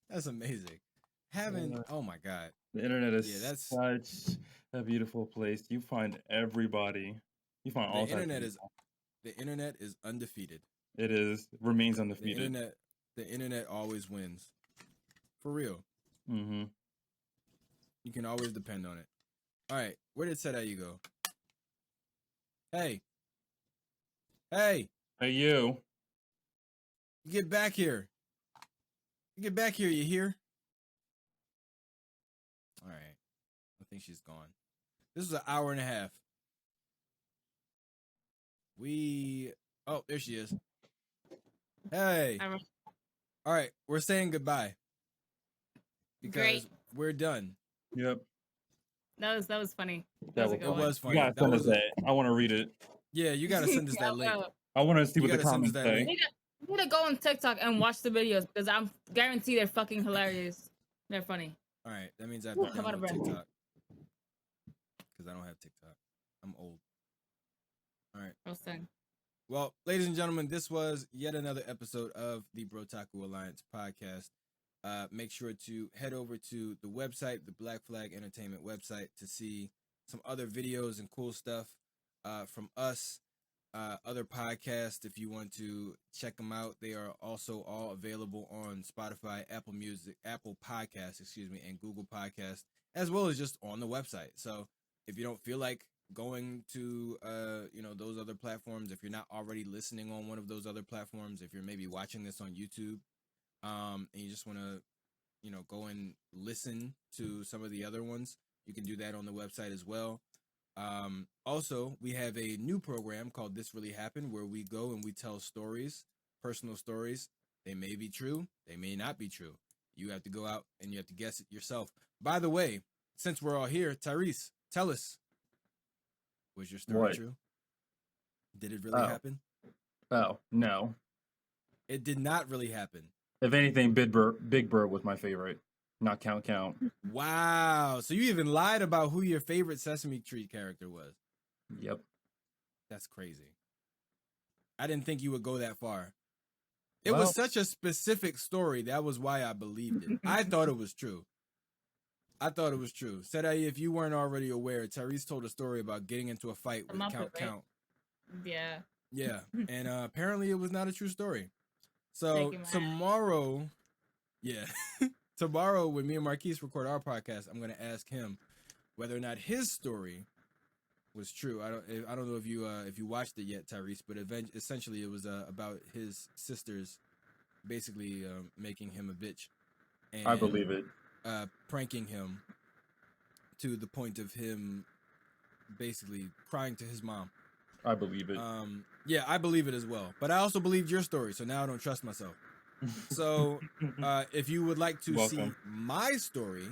That's amazing. Oh my god. The internet is Yeah, that's such a beautiful place. You find everybody. You find all types of people. the internet is undefeated. It remains The undefeated. internet always wins. For real. Mm-hmm. You can always depend on it. All right, where did Sedai go? Hey. Hey, Hey, you. you get back here. You get back here, you hear? All right. I think she's gone. This is an hour and a half. Oh, there she is. Hey. All right, we're saying goodbye. Because Great. we're done. Yep. That was funny. It was funny. You gotta send us that. I want to read it. Yeah, you gotta send us that link. I want to see You what the gotta send us comments that say. link. You need to go on TikTok and watch the videos because I'm guarantee they're fucking hilarious. They're funny. All right, that means I have to How about a download breath? TikTok. Because I don't have TikTok. I'm old. All right. Well, ladies and gentlemen, this was yet another episode of the BrOtaku Alliance podcast. Make sure to head over to the website, the Black Flag Entertainment website, to see some other videos and cool stuff from us, other podcasts. If you want to check them out, they are also all available on Spotify, Apple Music, Apple Podcasts, and Google Podcasts, as well as just on the website. So if you don't feel like going to those other platforms, if you're not already listening on one of those other platforms, if you're maybe watching this on YouTube, and you just want to go and listen to some of the other ones, you can do that on the website as well. Also, we have a new program called This Really Happened, where we go and we tell stories, personal stories. They may be true, they may not be true. You have to go out and you have to guess it yourself. By the way, since we're all here, Tyrese, tell us, was your story true? Did it really happen? Oh, no. It did not really happen. If anything, Big Bird was my favorite. Not Count. Wow. So you even lied about who your favorite Sesame Street character was. Yep. That's crazy. I didn't think you would go that far. It was such a specific story. That was why I believed it. I thought it was true. Sedai, if you weren't already aware, Tyrese told a story about getting into a fight with Count. Yeah. Yeah. And apparently it was not a true story. So tomorrow, tomorrow when me and Marquise record our podcast, I'm going to ask him whether or not his story was true. I don't know if you watched it yet, Tyrese, but essentially it was about his sisters basically making him a bitch. And, I believe it. Pranking him to the point of him basically crying to his mom. I believe it. Yeah, I believe it as well. But I also believed your story, so now I don't trust myself. So if you would like to see my story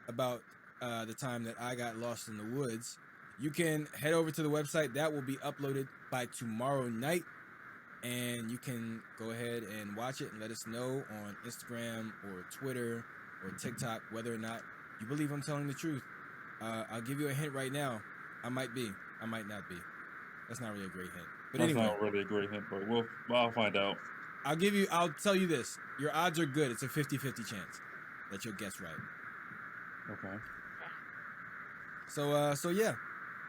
about the time that I got lost in the woods, you can head over to the website. That will be uploaded by tomorrow night. And you can go ahead and watch it and let us know on Instagram or Twitter or TikTok whether or not you believe I'm telling the truth. I'll give you a hint right now. I might be. I might not be. That's not really a great hint. But That's anyway, not really a great hint, but I'll find out. I'll tell you this. Your odds are good. It's a 50-50 chance that you'll guess right. Okay. So yeah.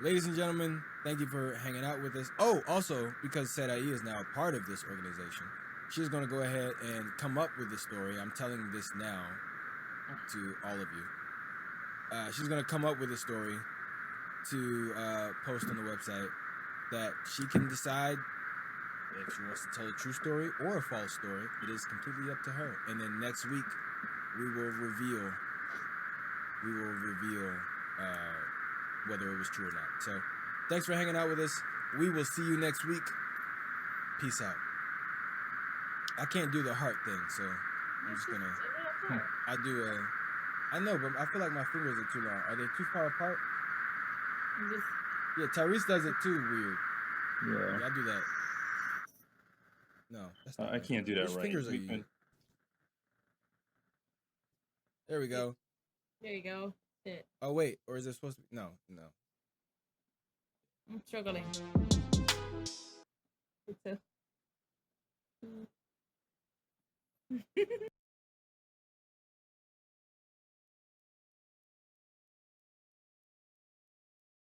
Ladies and gentlemen, thank you for hanging out with us. Oh, also, because Sedai is now a part of this organization, she's going to go ahead and come up with the story. I'm telling this now to all of you. She's going to come up with a story to post on the website that she can decide if she wants to tell a true story or a false story. It is completely up to her. And then next week, we will reveal whether it was true or not. So, thanks for hanging out with us. We will see you next week. Peace out. I can't do the heart thing, so I'm just gonna. I know, but I feel like my fingers are too long. Are they too far apart? Yeah, Tyrese does it too weird. Yeah. I do that. No, that's not I can't do that Which right. fingers are you using? There we go. There you go. It. Oh wait, or is it supposed to be? No, no. I'm struggling. Me too.